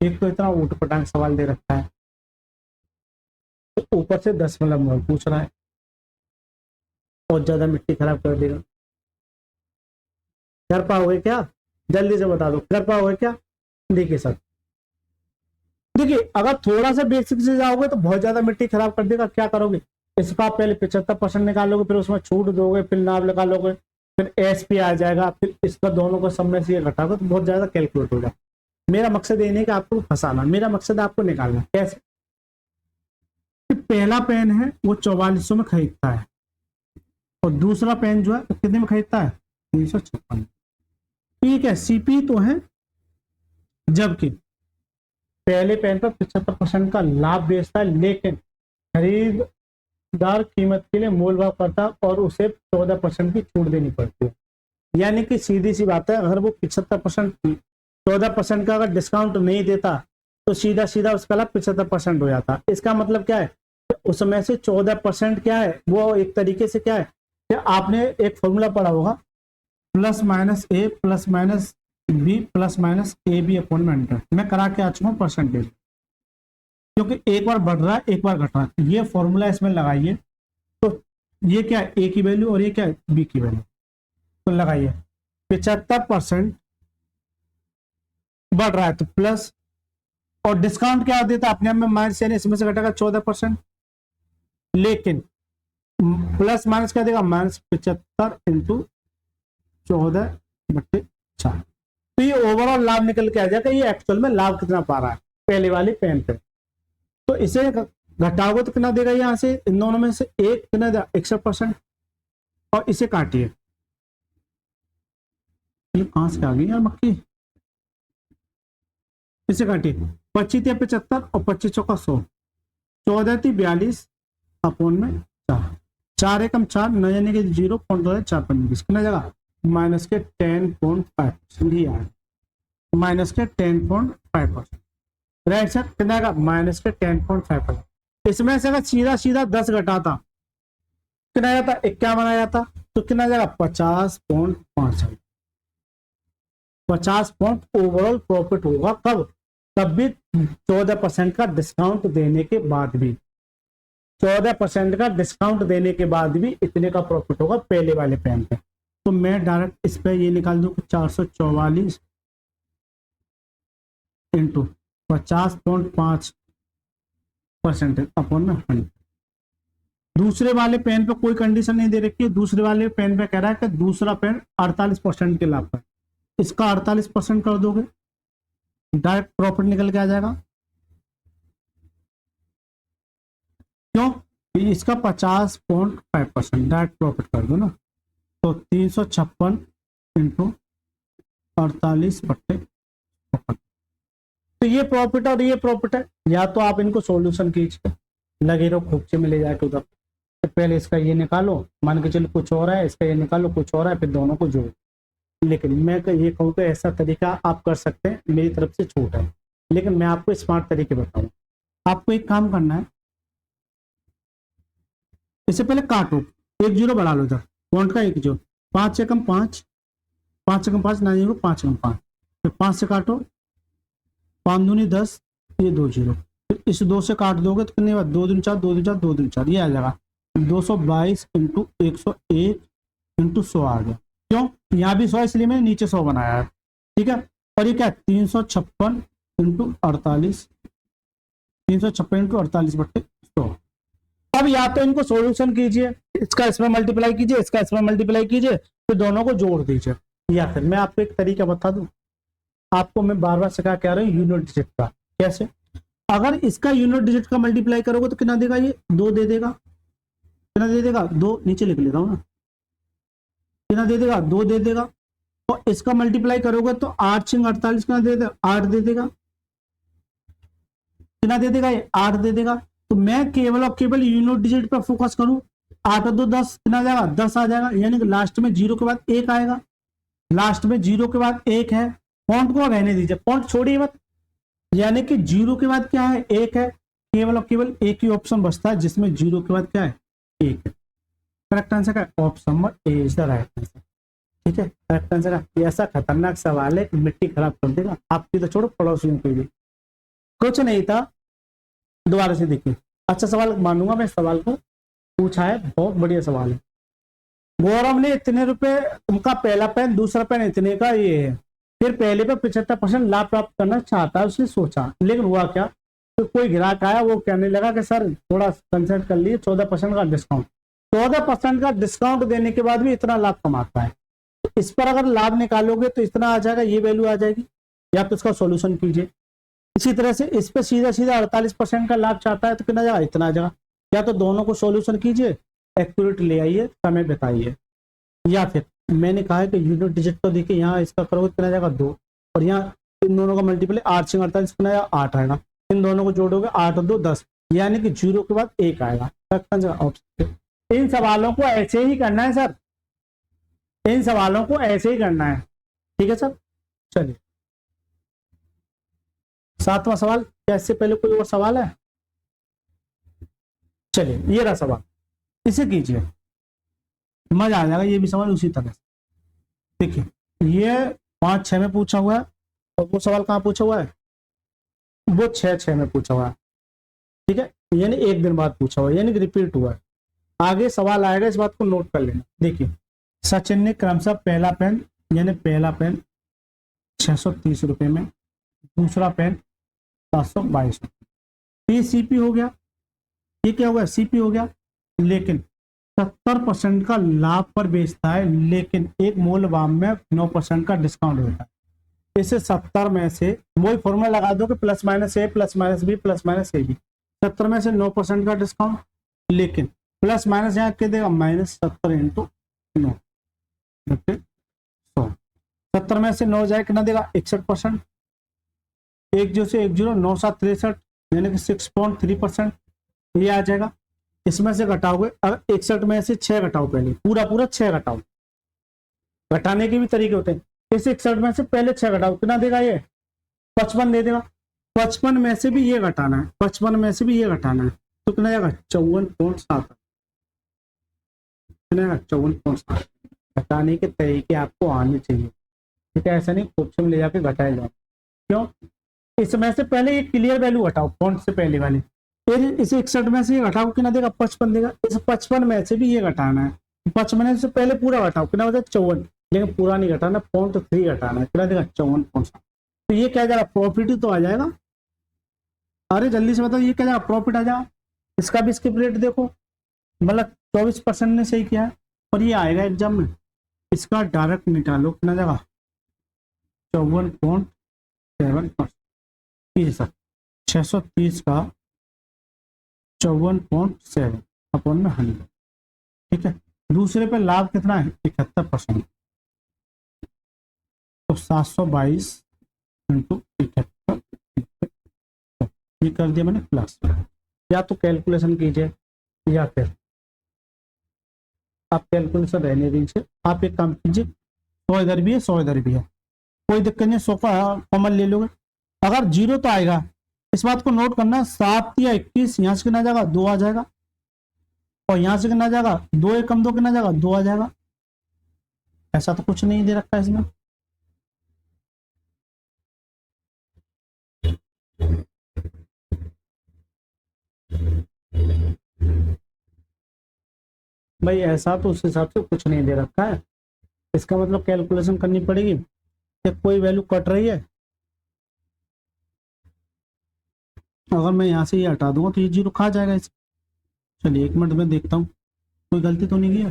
एक तो इतना ऊटपटांग सवाल दे रखा है, तो ऊपर से दशमलव पूछ रहा है, और ज्यादा मिट्टी खराब कर देगा। कर पाओगे क्या, जल्दी से बता दो, कर पाओगे क्या। देखिए सर, देखिए अगर थोड़ा सा बेसिक से जाओगे तो बहुत ज्यादा मिट्टी खराब कर देगा। क्या करोगे, इसका आप पहले 75% निकालोगे, फिर उसमें छूट दोगे, फिर नाम निकालोगे, फिर एसपी आ जाएगा, फिर इसका दोनों को सब में से ये घटाओगे तो बहुत ज्यादा कैलकुलेट होगा। मेरा मकसद ये नहीं कि आपको फंसाना, मेरा मकसद आपको निकालना। कैसे, पहला पेन है वो 4400 में खरीदता है, और दूसरा पेन जो है वो कितने में खरीदता है, 356। ठीक है, सीपी तो है, जबकि पहले पेन पर 75% का लाभ बेचता है, लेकिन खरीदार कीमत के लिए मोल भाव करता और उसे 14% की छूट देनी पड़ती है। यानी कि सीधी सी बात है, अगर वो 75% 14% का अगर डिस्काउंट नहीं देता तो सीधा सीधा उसका लाभ 75% हो जाता। इसका मतलब क्या है, उसमें से 14% क्या है, वो एक तरीके से क्या है, कि आपने एक फॉर्मूला पढ़ा होगा, plus minus A plus minus B plus minus A B upon में 100। मैं करा के आ चुका हूँ परसेंटेज, क्योंकि एक बार बढ़ रहा है एक बार घट रहा है। ये फॉर्मूला इसमें लगाइए, तो ये क्या है ए की वैल्यू और ये क्या है बी की वैल्यू, तो लगाइए 75% बढ़ रहा है तो प्लस, और डिस्काउंट क्या देता है अपने आप में माइनस, यानी इसमें से घटेगा 14%, लेकिन प्लस माइनस क्या देगा माइनस 75 इंटू 14/4। तो ये ओवरऑल लाभ निकल के आ जाएगा, ये एक्चुअल में लाभ कितना पा रहा है पहले वाली पेन पे। तो इसे घटाओगे तो कितना देगा, यहां से इन दोनों में से एक कितना देगा 61%, और इसे काटिए, कहां से आ गई यार मक्खी, इसे काटिए 25 75 और 25 चौका 100, 14 42 अपॉन में 4, 4 एकम 4 न यानी कि 0.4 कितना जगह माइनस के 10.5% ही आए, माइनस के 10.5%, राइट सर कितना का माइनस के 10.5%। इसमें से अगर सीधा सीधा 10 घटाता कितना जाता 51 आ जाता, तो कितना जाएगा 50.5, 50 पॉइंट ओवरऑल प्रॉफिट होगा। कब, तब भी 14% का डिस्काउंट देने के बाद भी, 14% का डिस्काउंट देने के बाद भी इतने का प्रॉफिट होगा पहले वाले पेन पे। तो मैं डायरेक्ट इस पे ये निकाल दूं 444 इंटू 50.5% अपॉन में 100। दूसरे वाले पेन पे कोई कंडीशन नहीं दे रखी है, दूसरे वाले पेन पे कह रहा है कि दूसरा पेन 48% के लाभ पर, इसका 48% कर दोगे डायरेक्ट प्रॉफिट निकल के आ जाएगा। क्यों, इसका 50.5% डायरेक्ट प्रॉफिट कर दो ना, तो 356 इंटू 48/100। तो ये प्रॉफिट और ये प्रॉफिट है, या तो आप इनको सॉल्यूशन कीजिए, लगे रहो खोपचे में ले जाके उधर, तो पहले इसका ये निकालो, मान के चलो कुछ और है, इसका ये निकालो कुछ और है, फिर दोनों को जोड़ो। लेकिन मैं ये कहूँ कि ऐसा तरीका आप कर सकते हैं, मेरी तरफ से छूट है, लेकिन मैं आपको स्मार्ट तरीके बताऊँ। आपको एक काम करना है, इससे पहले काटो, एक जीरो बढ़ा लो इधर, पॉइंट का एक जीरो, 5 एकम 5, 5 एकम 5 ना, 5 एकम 5, फिर 5 से काटो, 5 दूनी 10, ये 2 जीरो, फिर इस 2 से काट दोगे तो कितने बाद 2 दूनी 4, 2 दूनी 4, 2 दूनी 4, ये आ जाएगा 222 इंटू 101 इंटू 100 आ गया। क्यों, यहाँ भी 100 इसलिए मैंने नीचे 100 बनाया है, ठीक है। और ये क्या 356 इंटू 48, 356 इंटू 48/100। अब या तो इनको सॉल्यूशन कीजिए, इसका इसमें मल्टीप्लाई कीजिए, इसका इसमें मल्टीप्लाई कीजिए, फिर दोनों को जोड़ दीजिए, या फिर मैं आपको एक तरीका बता दूं, आपको मैं बार बार सिखा के आ रहा हूँ यूनिट डिजिट का। कैसे, अगर इसका यूनिट डिजिट का मल्टीप्लाई करोगे तो कितना देगा, ये 2 दे देगा, कितना दे देगा 2, नीचे लिख लेता हूँ ना, कितना दे देगा 2 दे देगा, और इसका मल्टीप्लाई करोगे तो 8 6 48 कितना दे देगा 8 दे देगा, कितना दे देगा ये 8 दे देगा। तो मैं केवल और केवल यूनिट डिजिट पर फोकस करूं, 8 और 2 10 कितना जाएगा 10 आ जाएगा, यानी कि लास्ट में 0 के बाद 1 आएगा, लास्ट में 0 के बाद 1 है, पॉइंट को रहने दीजिए, पॉइंट छोड़िए मत, यानी कि 0 के बाद क्या है 1 है, केवल और केवल एक ही ऑप्शन बचता है जिसमें 0 के बाद क्या है 1 है। करेक्ट आंसर का option number A is the right answer, ठीक है। करेक्ट आंसर का ऐसा खतरनाक सवाल है मिट्टी खराब कर देगा आपकी, तो छोड़ो पड़ोसियों को भी, कुछ नहीं था। दोबारा से देखिए, अच्छा सवाल मानूंगा मैं, सवाल को पूछा है, बहुत बढ़िया सवाल है। गौरव ने इतने रुपए, उनका पहला पेन दूसरा पेन इतने का ये है, फिर पहले पे 75% लाभ प्राप्त करना चाहता है, उसने सोचा, लेकिन हुआ क्या, तो कोई ग्राहक आया, वो कहने लगा कि सर थोड़ा कंसेंट कर लिए, 14% का डिस्काउंट, 14% का डिस्काउंट देने के बाद भी इतना लाभ कमाता है, तो इस पर अगर लाभ निकालोगे तो इतना आ जाएगा, ये वैल्यू आ जाएगी, या तो इसका सोल्यूशन कीजिए। इसी तरह से इस पे सीधा सीधा 48% का लाभ चाहता है, तो कितना जाएगा इतना आ जाएगा, या तो दोनों को सोल्यूशन कीजिए, एक्यूरेट ले आइए, समय बताइए, या फिर मैंने कहा है कि यूनिट डिजिट तो देखिए, यहाँ इसका करोगे कितना जाएगा 2, और यहाँ इन दोनों का मल्टीपल 8 6 48 कितना आएगा 8 आएगा, इन दोनों को जोड़ोगे 8 और 2 10, यानी कि 0 के बाद 1 आएगा। इन सवालों को ऐसे ही करना है सर, इन सवालों को ऐसे ही करना है, ठीक है सर। चलिए 7वां सवाल, क्या इससे पहले कोई और सवाल है? चलिए ये रहा सवाल, इसे कीजिए, मजा आ जाएगा ये भी सवाल उसी तरह से। देखिए ये 5-6 में पूछा हुआ है और वो सवाल कहाँ पूछा हुआ है, वो 6-6 में पूछा हुआ है, ठीक है, यानी एक दिन बाद पूछा हुआ है, यानी रिपीट हुआ है। आगे सवाल आएगा, इस बात को नोट कर लेना। देखिए सचिन ने क्रमशः पहला पेन, यानी पहला पेन 630 रुपए में, दूसरा पेन 722 रुपए, ये सीपी हो गया, ये क्या हो गया, सीपी हो गया। लेकिन 70% का लाभ पर बेचता है, लेकिन एक मूल्य भाव में 9% का डिस्काउंट होता है। इसे 70 में से वही फॉर्मूला लगा दो कि plus minus A plus minus B plus minus A B, 70 में से 9% का डिस्काउंट, लेकिन प्लस माइनस यहाँ क्या देगा, -70 इंटू 9, 70 में से 9 जाए कितना देगा, 61%, 10 से 10, 9 7 63, यानी कि 6.3% ये आ जाएगा। इसमें से घटाओगे, अगर 61 में से 6 घटाओ, पहले पूरा पूरा 6 घटाओ, घटाने के भी तरीके होते हैं। इस 61 में से पहले 6 घटाओ, कितना देगा ये, 55 दे देगा। 55 में से भी ये घटाना है, 55 में से भी ये घटाना है, तो कितना जाएगा, 54.7, 54.7। घटाने के तरीके आपको आने चाहिए, ठीक है, ऐसा नहीं क्वेश्चन में ले जाके घटाया जाए। क्यों, इसमें से पहले ये क्लियर वैल्यू घटाओ, पॉइंट से पहले वाली, फिर इस 61 में से ये घटाओ, कितना देगा, 55 देगा। इस 55 में से भी ये घटाना है, 55 से पहले पूरा घटाओ, कितना होता है, 54, लेकिन पूरा नहीं घटाना, 0.3 घटाना है, कितना देगा, 54.7। तो ये क्या जाएगा, प्रॉफिट ही तो आ जाएगा। अरे जल्दी से बताओ, ये क्या जाएगा, प्रॉफिट आ जाएगा। इसका भी स्किप रेट देखो, मतलब 24% ने सही किया है, और ये आएगा एग्जाम में, इसका डायरेक्ट निकालो, कितना जाएगा, 54.7%। 630 का 54.7 अपॉन में 100, ठीक है। दूसरे पे लाभ कितना है, 71%, तो 722 इंटू 71, ये कर दिया मैंने प्लस। या तो कैलकुलेशन कीजिए, या फिर आप कैलकुलेशन रहने दीजिए, आप एक काम कीजिए, 100 इधर भी है 100 इधर भी है, कोई दिक्कत नहीं, 100 का कॉमन ले लोगे। अगर जीरो तो आएगा, इस बात को नोट करना, 7 या 21, यहाँ से कितना जाएगा, 2 आ जाएगा, और यहाँ से कितना जाएगा, 2 एकम 2 कितना जाएगा, 2 आ जाएगा। ऐसा तो कुछ नहीं दे रखा है इसमें। भाई ऐसा तो उस हिसाब से कुछ नहीं दे रखा है, इसका मतलब कैलकुलेशन करनी पड़ेगी कि कोई वैल्यू कट रही है। अगर मैं यहाँ से ये हटा दूंगा तो ये जीरो खा जाएगा इसे। चलिए 1 मिनट में देखता हूँ, कोई गलती तो नहीं की है।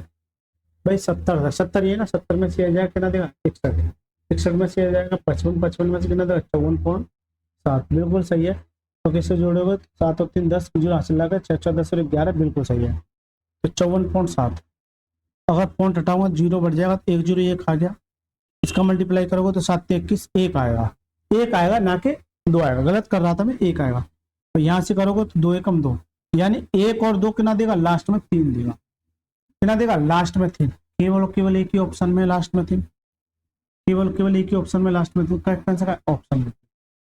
भाई 70 70 ये ना, 70 में से आ जाएगा कितना देगा, 61, 61 में से आ जाएगा 55, 55 में से कितना देगा, 54.7, बिल्कुल सही है। तो किससे जोड़ोगे, 7 और 3 10, जीरो हासिल लगा, 6 4 10 और 11, बिल्कुल सही है। तो 54.7, अगर पॉइंट हटाऊंगा जीरो बढ़ जाएगा, तो 1 जीरो ये खा गया, इसका मल्टीप्लाई करोगे तो 7 21, 1 आएगा, 1 आएगा ना कि 2 आएगा, गलत कर रहा था मैं, 1 आएगा। तो यहाँ से करोगे तो 2 एकम 2, यानी 1 और 2 कितना देगा, लास्ट में 3 देगा, कितना देगा, लास्ट में 3, केवल एक ही ऑप्शन में लास्ट में 3, केवल एक ही ऑप्शन में लास्ट में 3, करेक्ट आंसर है ऑप्शन में।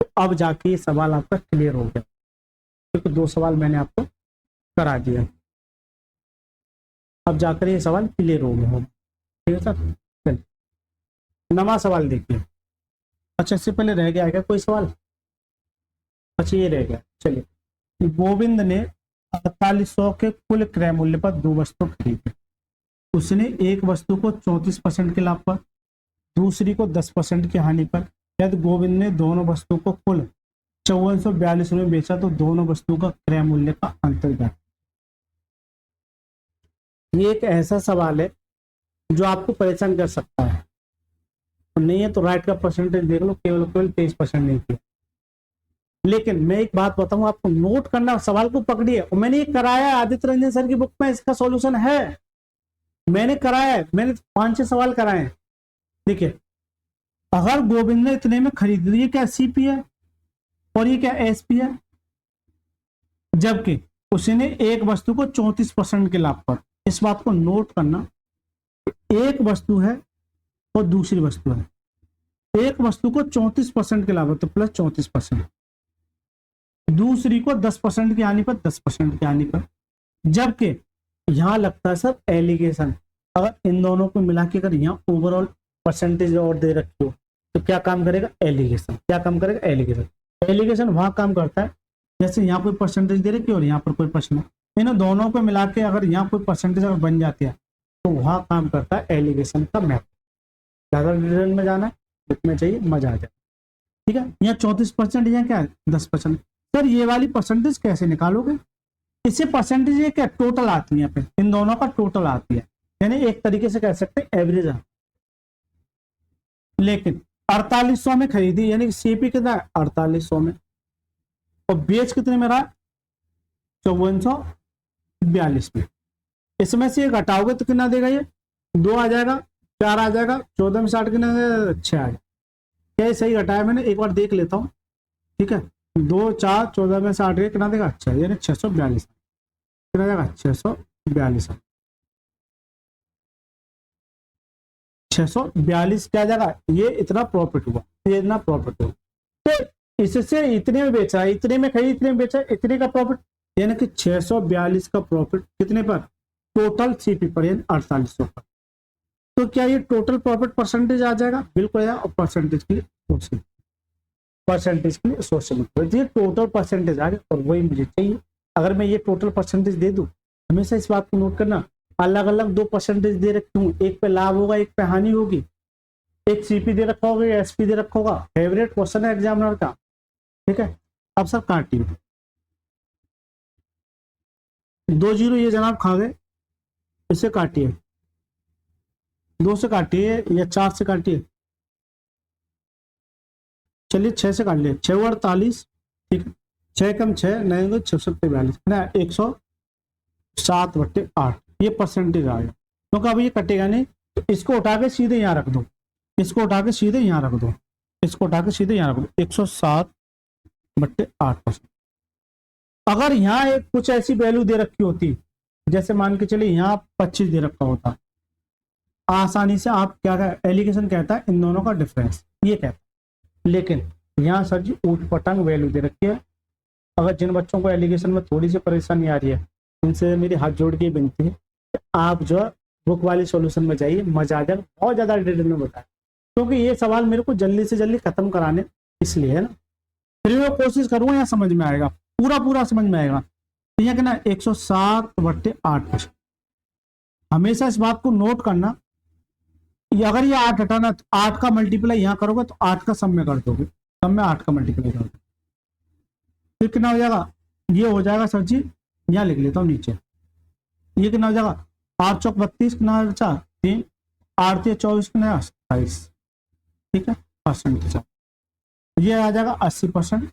तो अब जाके ये सवाल आपका क्लियर हो गया, क्योंकि 2 सवाल मैंने आपको करा दिया, अब जाकर ये सवाल क्लियर हो गया, ठीक है सर। चलिए नवा सवाल देखिए। अच्छा इससे पहले रह गया है क्या कोई सवाल, अच्छा ये रह गया। चलिए, गोविंद ने 4800 के कुल क्रय मूल्य पर 2 वस्तु खरीदी, उसने एक वस्तु को 34% के लाभ पर, दूसरी को 10% की हानि पर, यदि गोविंद ने दोनों वस्तु को कुल 5442 में बेचा तो दोनों वस्तु का क्रय मूल्य का अंतर क्या। ये एक ऐसा सवाल है जो आपको परेशान कर सकता है, नहीं है तो राइट का परसेंटेज देख लो, केवल 23% नहीं किया। लेकिन मैं एक बात बताऊं आपको, नोट करना, सवाल को पकड़िए, और मैंने ये कराया है, आदित्य रंजन सर की बुक में इसका सॉल्यूशन है, मैंने कराया है, मैंने 5-6 सवाल कराए हैं। देखिए, अगर गोविंद ने इतने में खरीद ली, क्या सीपी है और ये क्या एसपी है, जबकि उसने एक वस्तु को 34% के लाभ पर, इस बात को नोट करना, एक वस्तु है और दूसरी वस्तु है, एक वस्तु को 34% के लाभ तो प्लस 34%, दूसरी को 10% की हानि पर 10% की हानि पर, जबकि यहां लगता है सर एलिगेशन, अगर इन दोनों को मिला के अगर यहाँ ओवरऑल परसेंटेज और दे रखी हो तो क्या काम करेगा, एलिगेशन। क्या काम करेगा, एलिगेशन। एलिगेशन वहां काम करता है जैसे यहाँ कोई परसेंटेज दे रखी है और यहाँ पर कोई परसेंटेज, इन दोनों को मिला के अगर यहाँ कोई परसेंटेज अगर बन जाती है तो वहां काम करता है एलिगेशन का मैथड। ज्यादा डिटेल में जाना है, जितने चाहिए मजा आ जाए। ठीक है, यहाँ 34%, यहाँ क्या है 10%। सर ये वाली परसेंटेज कैसे निकालोगे, इससे परसेंटेज ये क्या टोटल आती है, इन दोनों का टोटल आती है, यानी एक तरीके से कह सकते हैं एवरेज। लेकिन 4800 में खरीदी, यानी सीपी कितना है 4800 में, और बेच कितने में रहा 5442 में। इसमें से ये घटाओगे तो कितना देगा, ये 2 आ जाएगा, 4 आ जाएगा, 14 में 60 कितना 6 आ जाएगा। क्या सही घटाया मैंने, एक बार देख लेता हूँ। ठीक है, 2 4 14 में 60 कितना देगा, अच्छा यानी 642 कितना देगा, 642 642 क्या जाएगा, ये इतना प्रॉफिट हुआ, ये इतना प्रॉफिट हुआ। तो इससे इतने में बेचा, इतने में खरीद, इतने में बेचा, इतने का प्रॉफिट, यानी कि 642 का प्रॉफिट कितने पर, टोटल सीपी पर, यानी 4800 पर। तो क्या ये टोटल प्रॉफिट परसेंटेज आ जाएगा, बिल्कुल आया, और परसेंटेज के लिए ये टोटल परसेंटेज आ गया, और वही मुझे चाहिए। अगर मैं ये टोटल परसेंटेज दे दूं, हमेशा इस बात को नोट करना, अलग अलग 2 परसेंटेज दे रखी हूँ, एक पे लाभ होगा, एक पे हानि होगी, एक सीपी दे रखा होगा, एसपी दे रखा होगा। फेवरेट क्वेश्चन है एग्जामिनर का। ठीक है, अब सर काटिए, 2 0 ये जनाब खा गए, इसे काटिए, 2 से काटिए या 4 से काटिए, चलिए 6 से काट लिए, 6 48, ठीक है, 6 कम 6 नहीं तो 642 ना, 107/8 ये परसेंटेज आ गया। क्योंकि अब ये कटेगा नहीं, तो इसको उठा के सीधे यहाँ रख दो, इसको उठा के सीधे यहाँ रख दो, इसको उठा के सीधे यहाँ रख दो, 107/8%। अगर यहाँ एक कुछ ऐसी वैल्यू दे रखी होती, जैसे मान के चलिए यहाँ 25 दे रखा होता, आसानी से आप क्या कहते, एलिगेशन कहता है इन दोनों का डिफरेंस, ये कहता है। लेकिन यहाँ सर जी ऊट पटांग वैल्यू दे रखी है। अगर जिन बच्चों को एलिगेशन में थोड़ी सी परेशानी आ रही है, उनसे मेरी हाथ जोड़ के विनती है कि आप जो बुक वाली सॉल्यूशन में जाइए, मजा आ जाए, बहुत ज्यादा डिटेल में बताए, क्योंकि ये सवाल मेरे को जल्दी से जल्दी खत्म कराने इसलिए है ना। फिर मैं कोशिश करूंगा यहाँ समझ में आएगा, पूरा समझ में आएगा। तो यहाँ कहना 107/8%। हमेशा इस बात को नोट करना, अगर ये 8 हटाना, 8 का मल्टीप्लाई यहाँ करोगे तो 8 का सम में कर दोगे, सम में 8 का मल्टीप्लाई कर दोगे, फिर कितना हो जाएगा, ये हो जाएगा सर जी, यहाँ लिख लेता हूँ नीचे, ये कितना हो जाएगा, 8 चौक 32 कितना बचा 3, 8 3 24 कितना 27, ठीक है, परसेंट ये आ जाएगा 80%,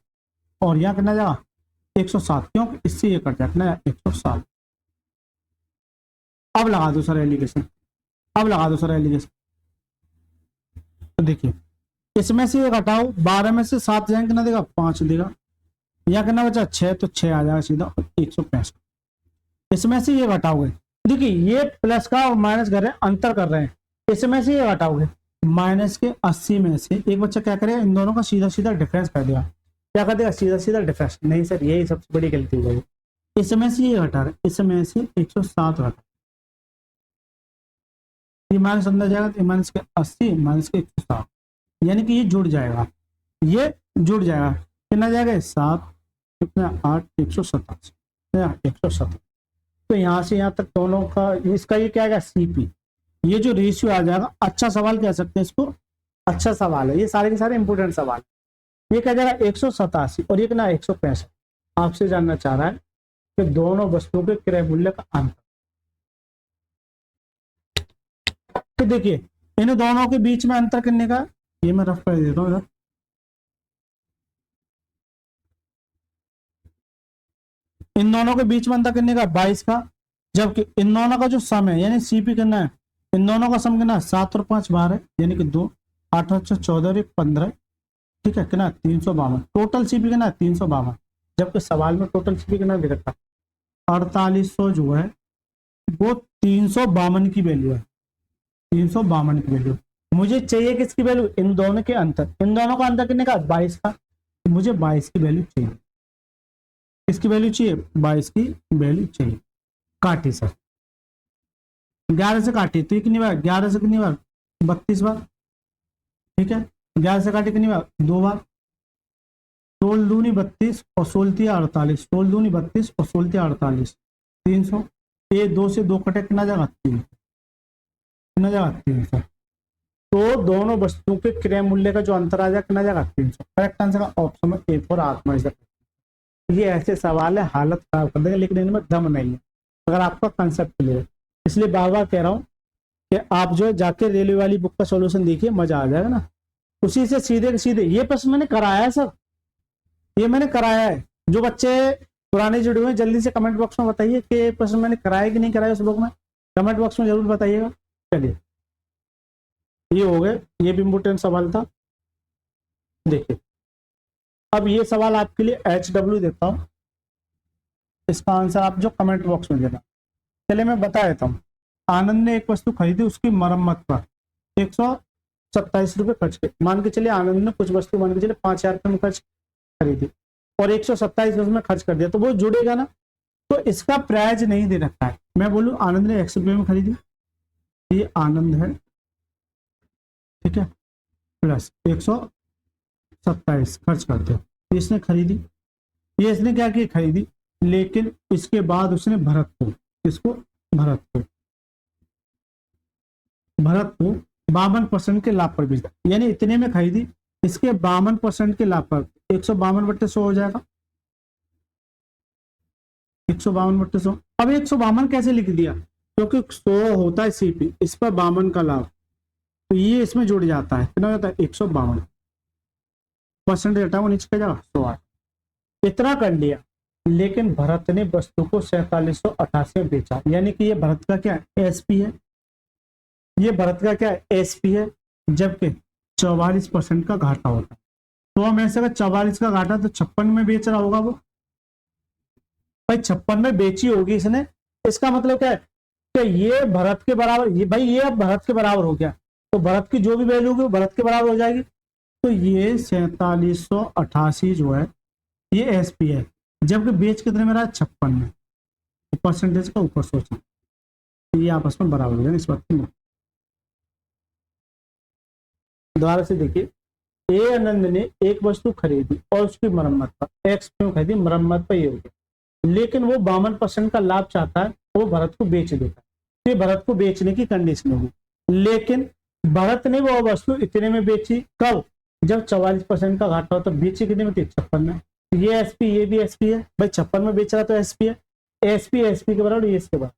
और यहाँ कितना जाएगा 107, क्योंकि इससे ये कट जाता है 107। अब लगा दो सर एलिगेशन, अब लगा दो सर एलिगेशन। तो देखिए इसमें से ये घटाओ, 12 में से 7 जाएंगे कितना देगा 5 देगा, यहाँ कितना बचा 6, तो 6 आ जाएगा सीधा 165। इसमें से ये घटाओगे, देखिए ये प्लस का और माइनस कर रहे हैं, अंतर कर रहे हैं, इसमें से ये घटाओगे, माइनस के 80 में से एक बच्चा क्या करेगा, इन दोनों का सीधा सीधा डिफरेंस कर देगा। क्या कर देगा, सीधा सीधा डिफरेंस। नहीं सर यही सबसे बड़ी गलती हो गई, इसमें से ये घटा रहे, इसमें से 107 घटा, ये माइनस अंदर जाएगा, तो माइनस के 80 माइनस के 107, यानी कि ये जुड़ जाएगा, ये जुड़ जाएगा, कितना जाएगा 7 कितना 8 187 170। तो यहाँ से यहाँ तक दोनों का इसका ये क्या आएगा सीपी, ये जो रेशियो आ जाएगा, अच्छा सवाल कह सकते हैं इसको, अच्छा सवाल है, ये सारे के सारे इंपोर्टेंट सवाल। ये क्या जाएगा 187 और ये कितना 165। आपसे जानना चाह रहा है कि दोनों वस्तुओं के क्रय मूल्य का अंतर। तो देखिए इन दोनों के बीच में अंतर करने का, ये मैं रफ कर देता हूँ, इन दोनों के बीच में अंतर करने का 22 का, जबकि इन दोनों का जो सम है यानी सीपी करना है, इन दोनों का सम कितना 7 और 5 12 यानी कि 2 8 8 14 और 1 15, ठीक है कितना 352, टोटल सीपी कितना 352, जबकि सवाल में टोटल सीपी कितना दे रखा 4800 जो है वो 352 की वैल्यू है, 352 की वैल्यू। मुझे चाहिए किसकी वैल्यू, इन दोनों के अंतर, इन दोनों का अंतर कितने का 22 का, मुझे 22 की वैल्यू चाहिए, किसकी वैल्यू चाहिए 22 की वैल्यू चाहिए। काटी सर, 11 से काटी तो ये कितनी बार, 11 से कितनी बार, 32 बार, ठीक है। 11 से काटी कितनी बार, 2 बार। 16 दूनी 32 और 16 48, 16 दूनी 32 और 16 48, 300। ये 2 से 2 कटे कितना जगह, 3, कितना जगह, 300। तो दोनों वस्तुओं के क्रय मूल्य का जो अंतर आ जाए कितना जगह, 300। करेक्ट आंसर का ऑप्शन में ए फॉर आत्मा। ये ऐसे सवाल है हालत खराब कर देंगे, लेकिन इनमें दम नहीं है अगर आपका कंसेप्ट क्लियर है। इसलिए बार बार कह रहा हूँ कि आप जो जाके रेलवे वाली बुक का सॉल्यूशन देखिए, मजा आ जाएगा ना। उसी से सीधे सीधे ये प्रश्न मैंने कराया है सर, ये मैंने कराया है। जो बच्चे पुराने जुड़े हुए हैं जल्दी से कमेंट बॉक्स में बताइए कि प्रश्न मैंने कराया कि नहीं कराया उस बुक में, कमेंट बॉक्स में जरूर बताइएगा। चलिए ये हो गए, ये भी इम्पोर्टेंट सवाल था। देखिए अब ये सवाल आपके लिए HW देता हूं, इसका आंसर आप जो कमेंट बॉक्स में देना। चलिए मैं बता देता हूँ। आनंद ने एक वस्तु खरीदी, उसकी मरम्मत पर 127 रुपये खर्च किए। मान के चलिए आनंद ने कुछ वस्तु मान के चलिए 5,000 रुपये में खर्च खरीदी और 127 उसमें खर्च कर दिया, तो वो जुड़ेगा ना। तो इसका प्राइस नहीं दे रखा है। मैं बोलूँ आनंद ने 100 रुपये में खरीदी, ये आनंद है, ठीक है, प्लस 127 खर्च कर दो, इसने खरीदी। ये इसने क्या की, खरीदी, लेकिन इसके बाद उसने भरत को, इसको भरत को 52% के लाभ पर बेचा, यानी इतने में खरीदी, इसके 52% के लाभ पर 152/100 हो जाएगा। 152/100। अब 152 कैसे लिख दिया, क्योंकि 100 होता है CP, इस पर 52 का लाभ, तो ये इसमें जुड़ जाता है, कितना होता है, 152% हटा वो नीचे जाएगा 108। इतना कर लिया, लेकिन भरत ने वस्तु को 4788 में बेचा, यानी कि ये भरत का क्या है, SP है, ये भरत का क्या है, SP है, जबकि 44% का घाटा होता है। तो हम ऐसे अगर 44 का घाटा तो 56 में बेच रहा होगा वो, भाई 56 में बेची होगी इसने। इसका मतलब क्या है कि ये भरत के बराबर, ये भाई ये अब भरत के बराबर हो गया, तो भरत की जो भी वैल्यू होगी वो भरत के बराबर हो जाएगी। तो ये 4788 जो है ये SP है, जबकि बेच कितने में रहा, 56 में। परसेंटेज का ऊपर सोचना, ये आपस में बराबर हो जाए इस बात की। दोबारा से देखिए, ए आनंद ने एक वस्तु खरीदी और उसकी मरम्मत पर X में खरीदी, मरम्मत पर ये हो गया, लेकिन वो 52% का लाभ चाहता है, वो भरत को बेच देता है। तो ये भरत को बेचने की कंडीशन होगी, लेकिन भरत ने वो वस्तु इतने में बेची, कब, जब 44% का घाटा हो, तो बेची कितने में थी, 56 में। ये SP, ये भी SP है, भाई 56 में बेच रहा तो SP है, SP के बराबर, ये इसके बराबर।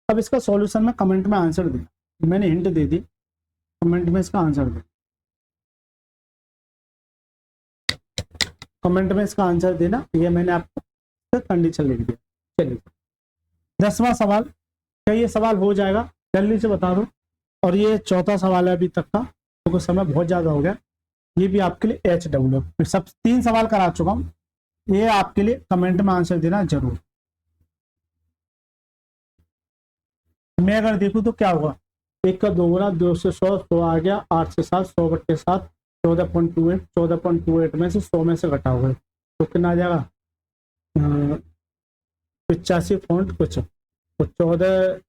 अब इसका सॉल्यूशन में कमेंट में आंसर देना, मैंने हिंट दे दी, कमेंट में इसका आंसर देना, कमेंट में इसका आंसर देना, ये मैंने आपको कंडीशन लिख दिया। चलिए 10वां सवाल, क्या ये सवाल हो जाएगा, जल्दी से बता दो। और ये 4था सवाल है अभी तक का, क्योंकि समय बहुत ज्यादा हो गया। ये भी आपके लिए HW, सब 3 सवाल करा चुका हूं, ये आपके लिए कमेंट में आंसर देना जरूर। मैं अगर देखूं तो क्या होगा, 1 का 2 गुना, 2 से 100, 100 आ गया, 8 से 7, 100/7, 14.28, 14.28 में से 100 में से घटा हुआ है, तो कितना आ जाएगा, 85 पॉइंट कुछ, तो 14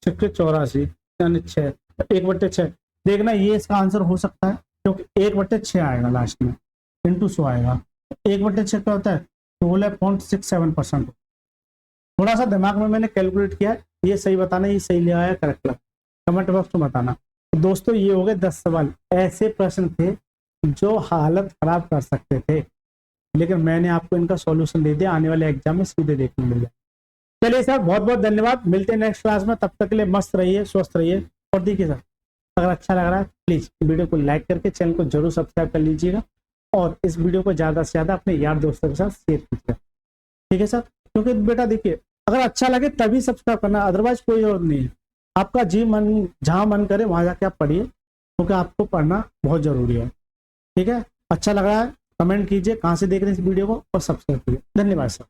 6 84, यानी 6, 1/6। देखना ये इसका आंसर हो सकता है, क्योंकि 1/6 आएगा लास्ट में, इंटू 100 आएगा। 1/6 क्या होता है, 16.67%। थोड़ा सा दिमाग में मैंने कैलकुलेट किया, ये सही बताना, ये सही ले आया, करेक्ट लगा, कमेंट बॉक्स में बताना। तो दोस्तों ये हो गए 10 सवाल, ऐसे प्रश्न थे जो हालत खराब कर सकते थे, लेकिन मैंने आपको इनका सॉल्यूशन दे दिया, आने वाले एग्जाम में सीधे देखने मिल जाए। चलिए सर, बहुत बहुत धन्यवाद, मिलते हैं नेक्स्ट क्लास में, तब तक के लिए मस्त रहिए, स्वस्थ रहिए। और देखिए सर, अगर अच्छा लग रहा है प्लीज वीडियो को लाइक करके चैनल को जरूर सब्सक्राइब कर लीजिएगा, और इस वीडियो को ज्यादा से ज्यादा अपने यार दोस्तों के साथ शेयर कीजिएगा, ठीक है सर। क्योंकि बेटा देखिए, अगर अच्छा लगे तभी सब्सक्राइब करना, अदरवाइज कोई जरूरत नहीं है। आपका जी मन जहां मन करे वहां जाके आप पढ़िए, क्योंकि आपको पढ़ना बहुत जरूरी है, ठीक है। अच्छा लग रहा है कमेंट कीजिए कहां से देख रहे हैं इस वीडियो को, और सब्सक्राइब कीजिए। धन्यवाद सर।